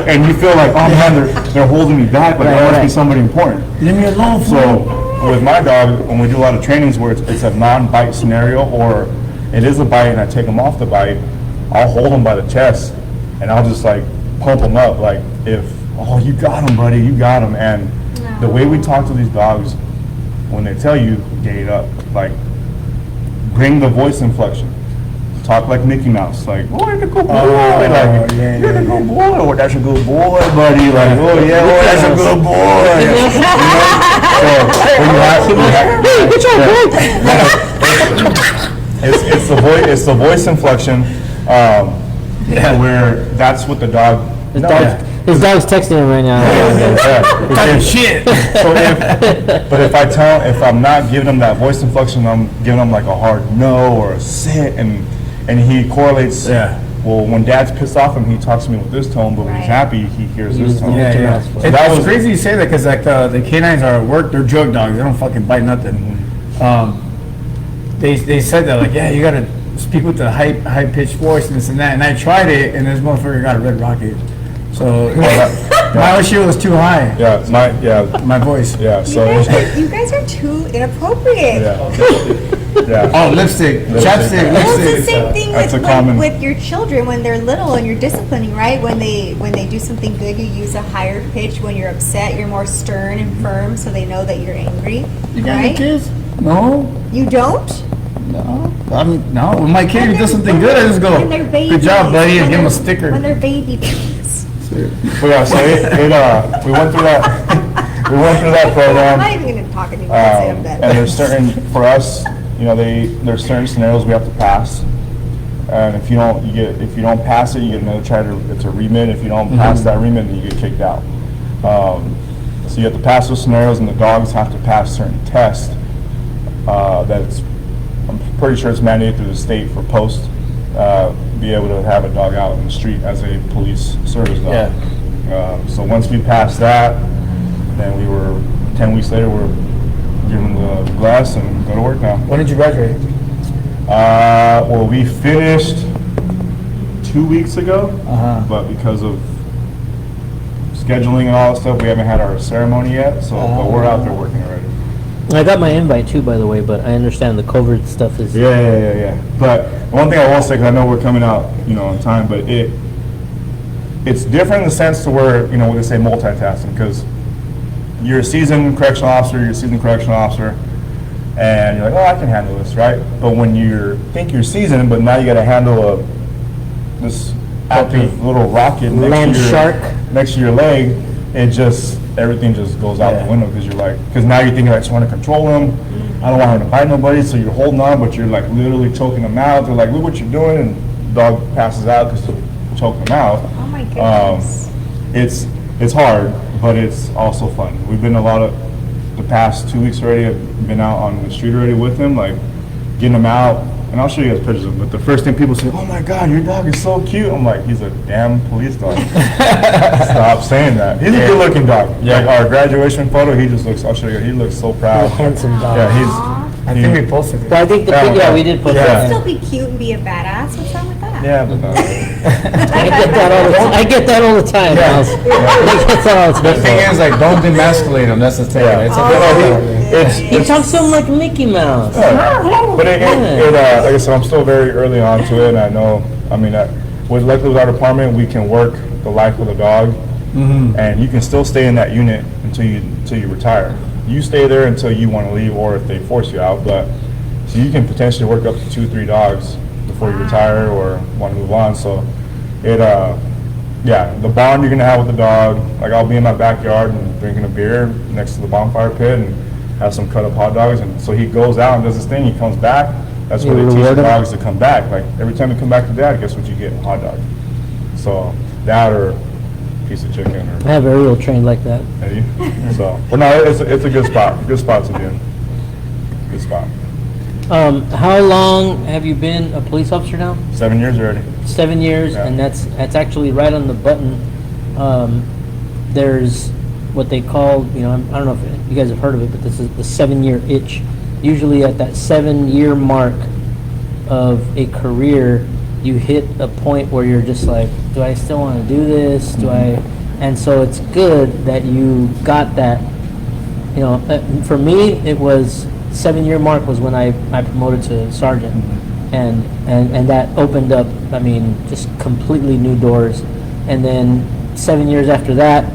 and you feel like, oh man, they're holding me back. Like, there must be somebody important. leave me alone. So with my dog, when we do a lot of trainings where it's a non-bite scenario, or it is a bite and I take him off the bite, I'll hold him by the chest and I'll just like pump him up. Like you got him, buddy, you got him. And the way we talk to these dogs, when they tell you, gate up, like bring the voice inflection. Talk like Mickey Mouse, like, oh, you're the good boy, like, you're the good boy, oh, that's a good boy, buddy, like, oh, yeah, oh, that's a good boy. It's the voice inflection, where that's what the dog. His dog's texting him right now. Yeah. Shit. So if I'm not giving him that voice inflection, I'm giving him like a hard no or a sit, and he correlates. Yeah. Well, when Dad's pissed off him, he talks to me with this tone, but when he's happy, he hears this tone. Yeah. So It's crazy you say that because like the canines are at work, they're drug dogs. They don't fucking bite nothing. They said that like, yeah, you gotta speak with the high pitched voice and this and that. And I tried it, and this motherfucker got a red rocket. So my issue was too high. My voice. Yeah. So You guys are too inappropriate. yeah. Oh, lipstick, chapstick, Well, lipstick. it's the same thing That's a common- with your children when they're little and you're disciplining, right? When they do something good, you use a higher pitch. When you're upset, you're more stern and firm, so they know that you're angry. You got right? any kids? No. You don't? No. No. When my kid does something good, I just go, When they're babies. good job, buddy, and When give him a they're- sticker. When they're baby babies. But yeah, so we went through that. We went through that I'm program. not even going to talk anymore. I'll say I'm done. And there's certain, for us, you know, there's certain scenarios we have to pass. And if you don't pass it, you get another try to, it's a remit. If you don't pass that remit, then you get kicked out. So you have to pass those scenarios, and the dogs have to pass certain tests. I'm pretty sure it's mandated through the state for post, be able to have a dog out in the street as a police service dog. So once we passed that, then 10 weeks later, we're given the glass and go to work now. When did you graduate? Well, we finished 2 weeks ago, but because of scheduling and all that stuff, we haven't had our ceremony yet, so but we're out there working already. I got my invite too, by the way, but I understand the covert stuff is. Yeah. But one thing I will say, because I know we're coming out, on time, but it's different in the sense to where, when they say multitasking, because you're a seasoned correctional officer, and you're like, oh, I can handle this, right? But when you think you're seasoned, but now you got to handle this active little rocket Land shark. next to your leg, everything just goes out the window because now you're thinking, I just want to control him. I don't want him to bite nobody, so you're holding on, but you're like literally choking him out. They're like, look what you're doing, and the dog passes out because you choke him out. Oh my goodness. It's hard, but it's also fun. We've been the past 2 weeks already. I've been out on the street already with him, like getting him out. And I'll show you guys pictures of him. But the first thing people say, oh my God, your dog is so cute. I'm like, he's a damn police dog. Stop saying that. He's a good looking dog. Like our graduation photo, he just looks, I'll show you, he looks so proud. Handsome dog. Yeah, I think we posted it. But I think we did put Yeah. that. Still be cute and be a badass. What's wrong with that? Yeah, but I get that all the time. Yeah. Miles. I get that all the the time. thing is, like, don't demasculate him. That's the thing. Yeah. It's a Oh, He talks to him like Mickey Mouse. But like I said, I'm still very early on to it, and I know, I mean, with our department, we can work the life of the dog, and you can still stay in that unit until you retire. You stay there until you want to leave, or if they force you out. But so you can potentially work up to 2-3 dogs before you retire or want to move on. So yeah, the bond you're gonna have with the dog. Like, I'll be in my backyard and drinking a beer next to the bonfire pit and have some cut up hot dogs. And so he goes out and does his thing. He comes back. That's where they teach the dogs to come back. Like, every time you come back to dad, guess what you get? A hot dog. So that or piece of chicken or I have Ariel trained like that. Eddie. So, but no, it's a good spot. Good spot to be in. Good spot. How long have you been a police officer now? 7 years already. 7 years, Yeah. and that's actually right on the button. There's what they call, I don't know if you guys have heard of it, but this is the 7-year itch. Usually at that 7-year mark of a career, you hit a point where you're just like, do I still want to do this? And so it's good that you got that. For me, it was 7-year mark was when I promoted to sergeant, and that opened up, just completely new doors. And then 7 years after that,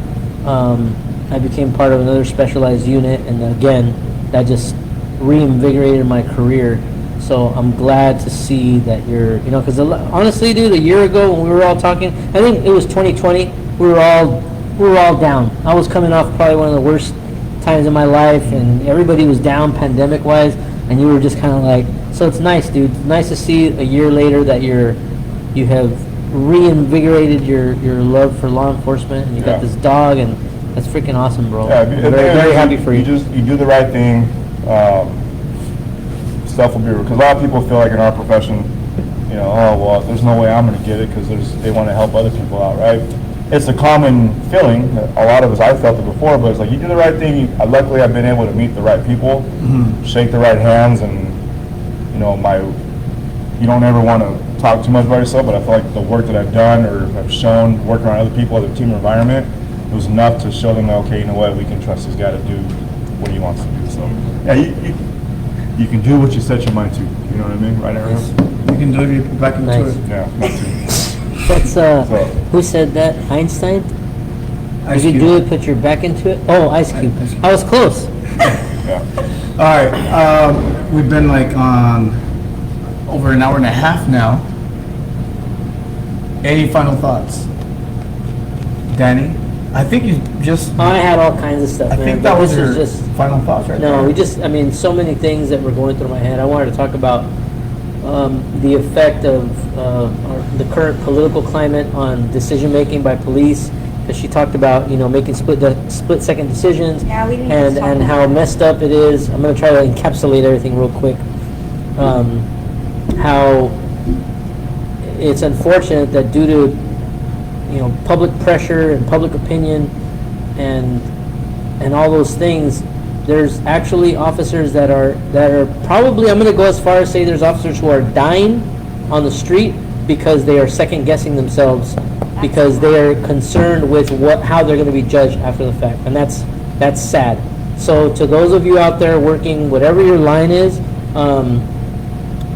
I became part of another specialized unit, and again, that just reinvigorated my career. So I'm glad to see that you're, because honestly, dude, a year ago when we were all talking, I think it was 2020, we were all down. I was coming off probably one of the worst times in my life, and everybody was down pandemic-wise, and you were just kind of like, so it's nice, dude. It's nice to see a year later that you have reinvigorated your love for law enforcement, and you got this dog, and that's freaking awesome, bro. Yeah, I'm very happy for you. You do the right thing. Stuff will be, because a lot of people feel like in our profession, oh well, there's no way I'm going to get it because they want to help other people out, right? It's a common feeling. A lot of us, I felt it before, but it's like you do the right thing. Luckily, I've been able to meet the right people, shake the right hands, and you don't ever want to talk too much about yourself, but I feel like the work that I've done or have shown, working around other people, other team environment, it was enough to show them, okay, you know what, we can trust this guy to do what he wants to do. So yeah, you can do what you set your mind to. You know what I mean, right, Ariel? You can do it if you put back into Nice. it. Yeah, not too. That's who said that? Einstein? Ice If you Cube. do it, put your back into it. Oh, Ice Cube. Ice Cube. I was close. Yeah. All right, we've been like on over an hour and a half now. Any final thoughts? Danny? I think you just, I had all kinds of stuff, I man. think but that was this your is just final thoughts right there. no. We just, so many things that were going through my head. I wanted to talk about the effect of the current political climate on decision making by police. Because she talked about making split second decisions, Yeah, we didn't and talk and about how that. messed up it is. I'm gonna try to encapsulate everything real quick. How it's unfortunate that due to public pressure and public opinion and all those things, there's actually officers that are probably, I'm going to go as far as say there's officers who are dying on the street because they are second guessing themselves because they are concerned with how they're going to be judged after the fact, and that's sad. So to those of you out there working, whatever your line is,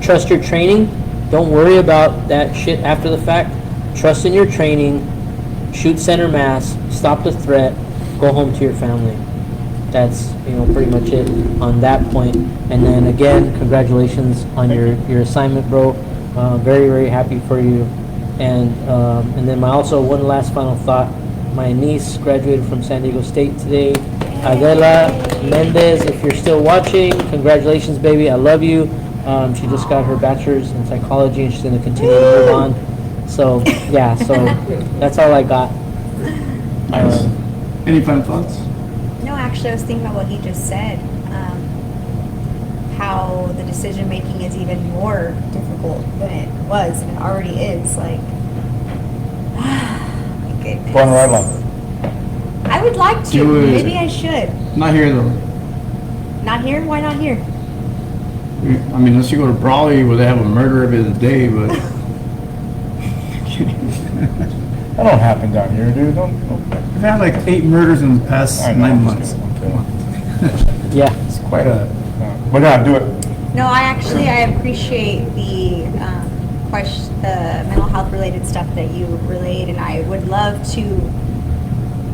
trust your training. Don't worry about that shit after the fact. Trust in your training. Shoot center mass. Stop the threat. Go home to your family. That's pretty much it on that point. And then again, congratulations on your assignment, bro. Very, very happy for you. And then also one last final thought. My niece graduated from San Diego State today. Adela Mendez, if you're still watching, congratulations, baby. I love you. She just got her bachelor's in psychology, and she's going to continue to move on. So yeah, so that's all I got. Any final thoughts? No, actually, I was thinking about what he just said. How the decision making is even more difficult than it was, and it already is. Like, my goodness. Go on the right line. I would like to. Do it. Maybe I should. Not here though. Not here? Why not here? I mean, unless you go to Brawley where they have a murder every other day, but. That don't happen down here, dude. Don't. We've had like 8 murders in the past I know, 9 I'm months. just kidding, I'm kidding. Yeah. It's quite a. But yeah, do it. No, I appreciate the the mental health related stuff that you relayed, and I would love to,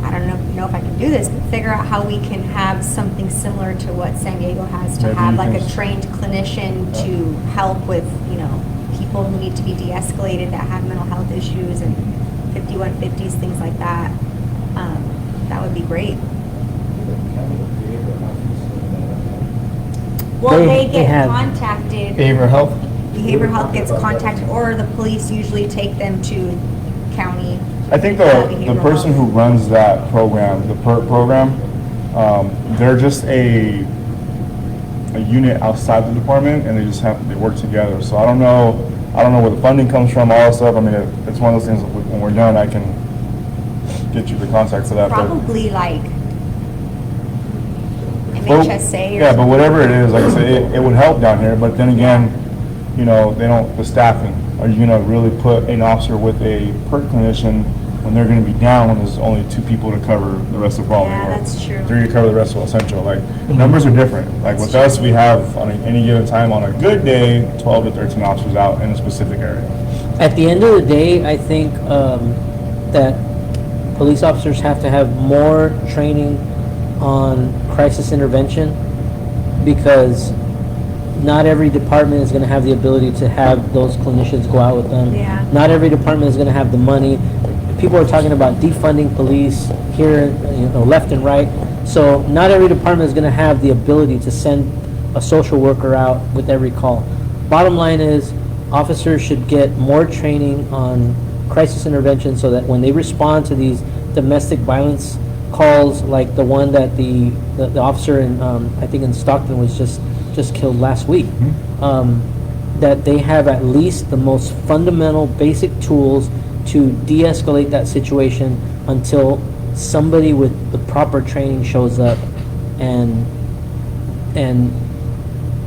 I don't know if I can do this, but figure out how we can have something similar to what San Diego has, to Maybe have you like can a trained clinician to help with, people who need to be de-escalated that have mental health issues and 5150s, things like that. That would be great. Well, they They get have- contacted. Behavioral health? Behavioral health gets contacted, or the police usually take them to county. I think the behavioral person health. who runs that program, the PERT program, they're just a unit outside the department, and they work together. So I don't know where the funding comes from, all that stuff. I mean, it's one of those things that when we're done, I can get you the contact for that. but- Probably like Well, MHSA or yeah, but something. whatever it is, like I said, it would help down here, but then again, the staffing. Are you gonna really put an officer with a PERT clinician when they're gonna be down when there's only 2 people to cover the rest of Brawley? Yeah, or that's true. 3 to cover the rest of Central? Like, the numbers are different. Like with us, we have on any given time, on a good day, 12 to 13 officers out in a specific area. At the end of the day, I think that police officers have to have more training on crisis intervention, because not every department is going to have the ability to have those clinicians go out with them. Yeah. Not every department is going to have the money. People are talking about defunding police here, left and right. So not every department is going to have the ability to send a social worker out with every call. Bottom line is, officers should get more training on crisis intervention so that when they respond to these domestic violence calls, like the one that the officer in I think in Stockton was just killed last week, that they have at least the most fundamental basic tools to de-escalate that situation until somebody with the proper training shows up and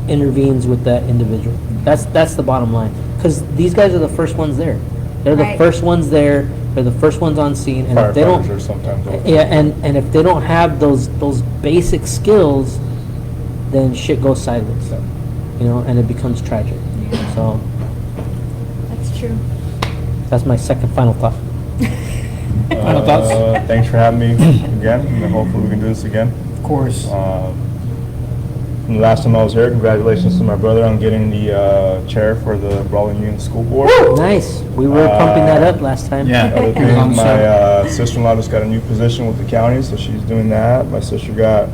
intervenes with that individual. That's the bottom line, because these guys are the first ones there. They're the Right. first ones there. They're the first ones on scene, and if they don't, Firefighters are sometimes over. yeah, and if they don't have those basic skills, then shit goes sideways, and it becomes tragic. So That's true. that's my second final thought. Final thoughts? Thanks for having me again, and hopefully we can do this again. Of course. From the last time I was here, congratulations to my brother on getting the chair for the Brawley Union School Board. Nice. We were pumping that up last time. Yeah. Other He was on thing, the my sister-in-law just got a new position with the county, so she's doing that. My sister got a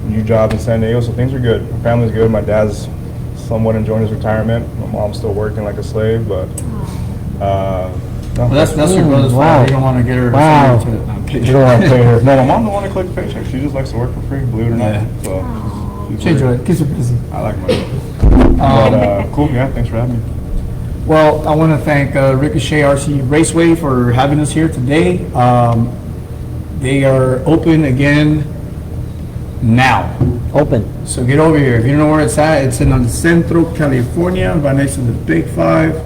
new job in San Diego, so things are good. My family's good. My dad's somewhat enjoying his retirement. My mom's still working like a slave, but no, Well, that's your brother's Wow. fault. You don't want to get her. Wow. To it. No, I'm kidding. you don't want to pay her. No, my mom don't want to collect a paycheck. She just likes to work for free, believe it or not. Yeah. So She enjoy it. Keeps her busy. I like my. But cool, yeah. Thanks for having me. Well, I want to thank Ricochet RC Raceway for having us here today. They are open again now. Open. So get over here. If you don't know where it's at, it's in Centro, California, right next to the Big Five.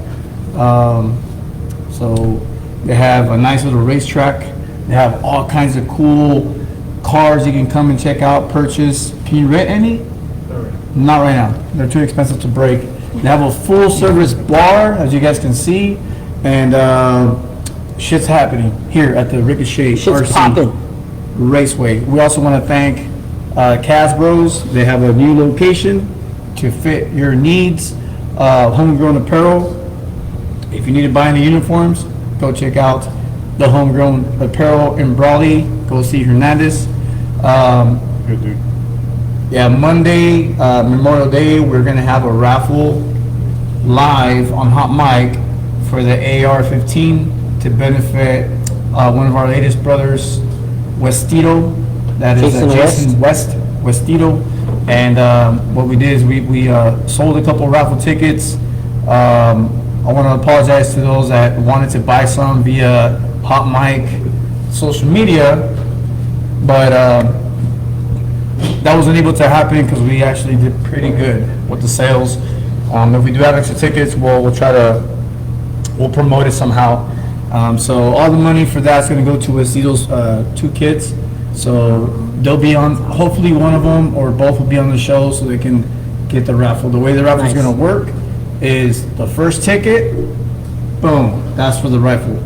So they have a nice little racetrack. They have all kinds of cool cars you can come and check out, purchase. Can you rent any? Not right now. They're too expensive to break. They have a full service bar, as you guys can see, and shit's happening here at the Ricochet Shit's RC popping. Raceway. We also want to thank Casbros. They have a new location to fit your needs. Homegrown apparel. If you need to buy any uniforms, go check out the Homegrown Apparel in Brawley. Go see Hernandez. Good dude. Yeah, Monday, Memorial Day, we're gonna have a raffle live on Hot Mic for the AR-15 to benefit one of our latest brothers, Westito. That is Jason Westito. And what we did is we sold a couple raffle tickets. I want to apologize to those that wanted to buy some via Hot Mic social media, but that wasn't able to happen because we actually did pretty good with the sales. If we do have extra tickets, we'll promote it somehow. So all the money for that's going to go to those 2 kids. So they'll be on, hopefully one of them or both will be on the show so they can get the raffle. The way the raffle is Nice. going to work is the first ticket, boom, that's for the rifle.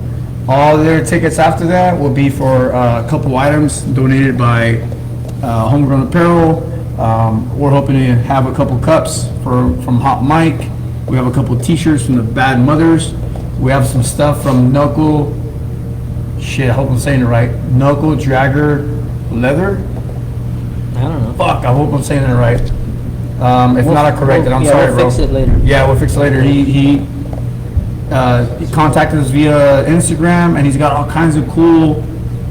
All their tickets after that will be for a couple items donated by Homegrown Apparel. We're hoping to have a couple cups from Hot Mike. We have a couple t-shirts from the Bad Mothers. We have some stuff from Knuckle, shit, I hope I'm saying it right, Knuckle Dragger Leather. I don't know. Fuck, I hope I'm saying it right. If not, I correct it. I'm yeah, sorry, we'll bro. fix it later. Yeah, we'll fix it later. He contacted us via Instagram, and he's got all kinds of cool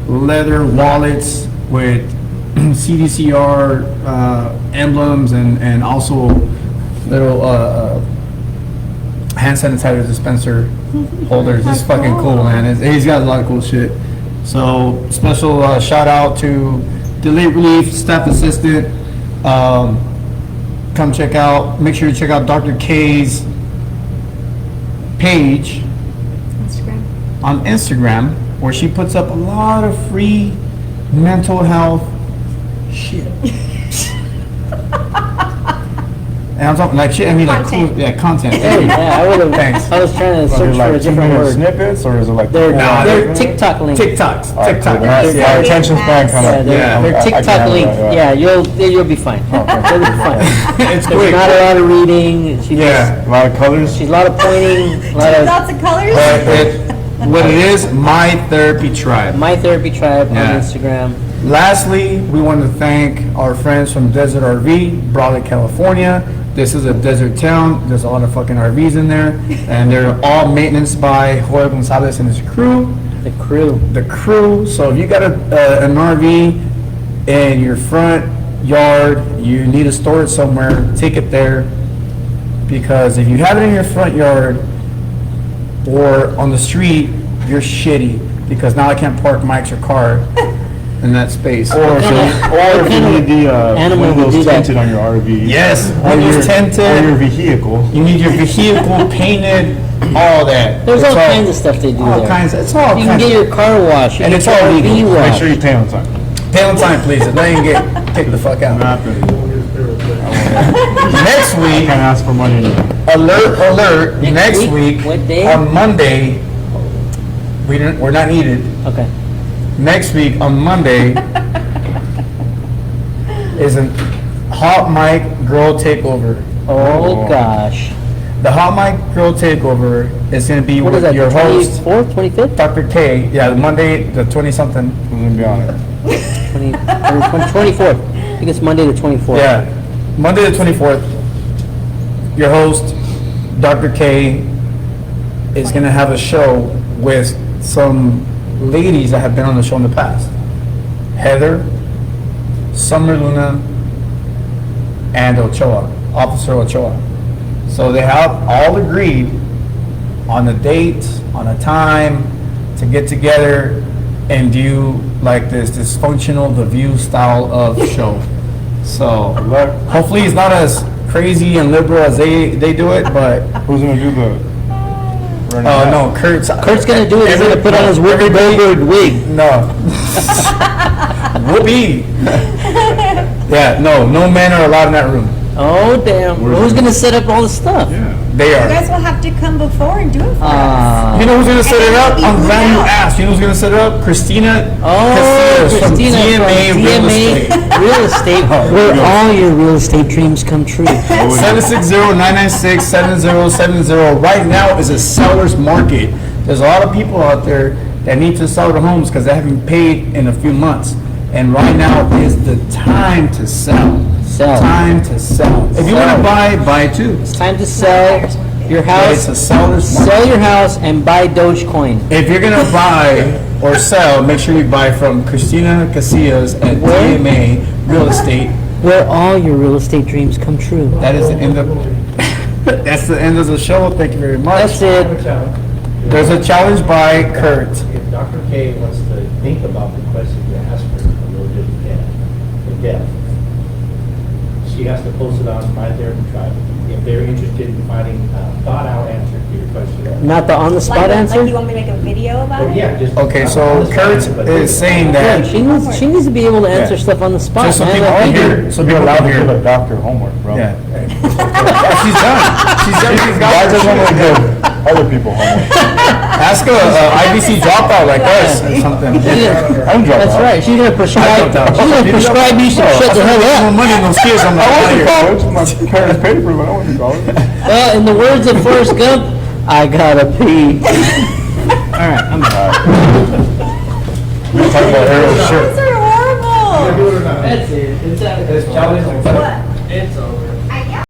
leather wallets with CDCR emblems and also little hand sanitizer dispenser holders. It's fucking cool, man. He's got a lot of cool shit. So special shout out to Delayed Relief Staff Assistant. Come check out, make sure you check out Dr. K's page Instagram. on Instagram where she puts up a lot of free mental health shit. And I'm talking like shit, I mean like cool, Content. yeah, content. Hey, yeah, I would have. Thanks. I was trying to Are search they for a like different 2-minute word. snippets, or is it like? They're Nah, they're TikTok links. TikToks, Alright, TikTok. cool. Then They're our very attention span fast. kind Yeah, of. they're I TikTok handle links. that, Yeah, you'll be fine. You'll be fine. It's There's quick. not a lot of reading. She Yeah. A lot of colors. she's a lot of pointing. A lot of Lots of colors. What it is, My Therapy Tribe. My Therapy Tribe Yeah. on Instagram. Lastly, we want to thank our friends from Desert RV, Brawley, California. This is a desert town. There's a lot of fucking RVs in there, and they're all maintenance by Jorge Gonzalez and his crew. The crew. The crew. So if you got an RV in your front yard, you need to store it somewhere, take it there. Because if you have it in your front yard or on the street, you're shitty. Because now I can't park Mike's or car in that space. Or if you need the animal would do windows that? tinted on your RV. Yes, Or windows your tinted. vehicle. You need your vehicle painted, all that. There's It's all kinds of stuff they do all there. kinds. It's all You can kinds. get your car washed. You And can it's get all your legal. RV Make washed. sure you pay on time. Pay on time, please. And then you get kicked the fuck out. Not that Next I week, can't ask for money anymore. alert! Next week? week, What day? on Monday, we're not needed. Okay. Next week on Monday is a Hot Mic Girl Takeover. Oh gosh. The Hot Mic Girl Takeover is going to be What is with that? your host, 24th, 25th, Dr. K. Yeah, Monday, the 20-something. Who's gonna be on it? 24th. I think it's Monday the 24th. Yeah, Monday the 24th. Your host, Dr. K, is going to have a show with some ladies that have been on the show in the past. Heather, Summer Luna, and Ochoa, Officer Ochoa. So they have all agreed on a date, on a time to get together and do like this dysfunctional The View style of show. So hopefully it's not as crazy and liberal as they do it, but Who's gonna do the? oh no, Kurt's Kurt's gonna do it. He's gonna put on his Whoopi Goldberg wig. No. Whoopee. Yeah, no men are allowed in that room. Oh damn! Who's gonna set up all the stuff? They You are. guys will have to come before and do it for us. You know who's gonna set it up? And I'm then glad you we'll be asked. You know who's gonna set it up? Christina. Oh, Casillas from Christina DMA from Real DMA Estate. Real Estate, where all your real estate dreams come true. 760-996-7070. Right now is a seller's market. There's a lot of people out there that need to sell their homes because they haven't paid in a few months. And right now is the time to sell. Sell. Time to sell. If you want to buy too. It's time to sell your It's a house. seller's market. Sell your house and buy Dogecoin. If you're gonna buy or sell, make sure you buy from Christina Casillas at Where? DMA Real Estate. Where all your real estate dreams come true. That is the end of. That's the end of the show. Thank you very much. That's it. There's a challenge by Kurt. If Dr. K wants to think about the question you asked her a little bit in depth, she has to post it on Spy Therapy Tribe if they're interested in finding a thought-out answer to your question. Not the on-the-spot Like answer? you want me to make a video about But it? yeah, just. Okay, not so on the spot Kurt answer, but- is saying Yeah, that. she needs to be able to answer Yeah. stuff on the spot, Just so man. people like we do. hear, so You're people allowed can to give hear. a doctor homework, bro. Yeah. She's done. She's done. She's got I her just want to shit. give other people homework. Ask a IBC dropout like us or something. I don't drop That's out. right, she's gonna prescribe, dropped out. she's gonna prescribe you some shut the hell More up. money than those kids. I'm I like, want out to here. college. My parents paid for it, but I want to college. Well, in the words of Forrest Gump, I gotta pee. Alright, I'm We were talking about Ariel's shirt. Those are horrible. Do it or not? That's it, it's out. It's challenge. What? It's over.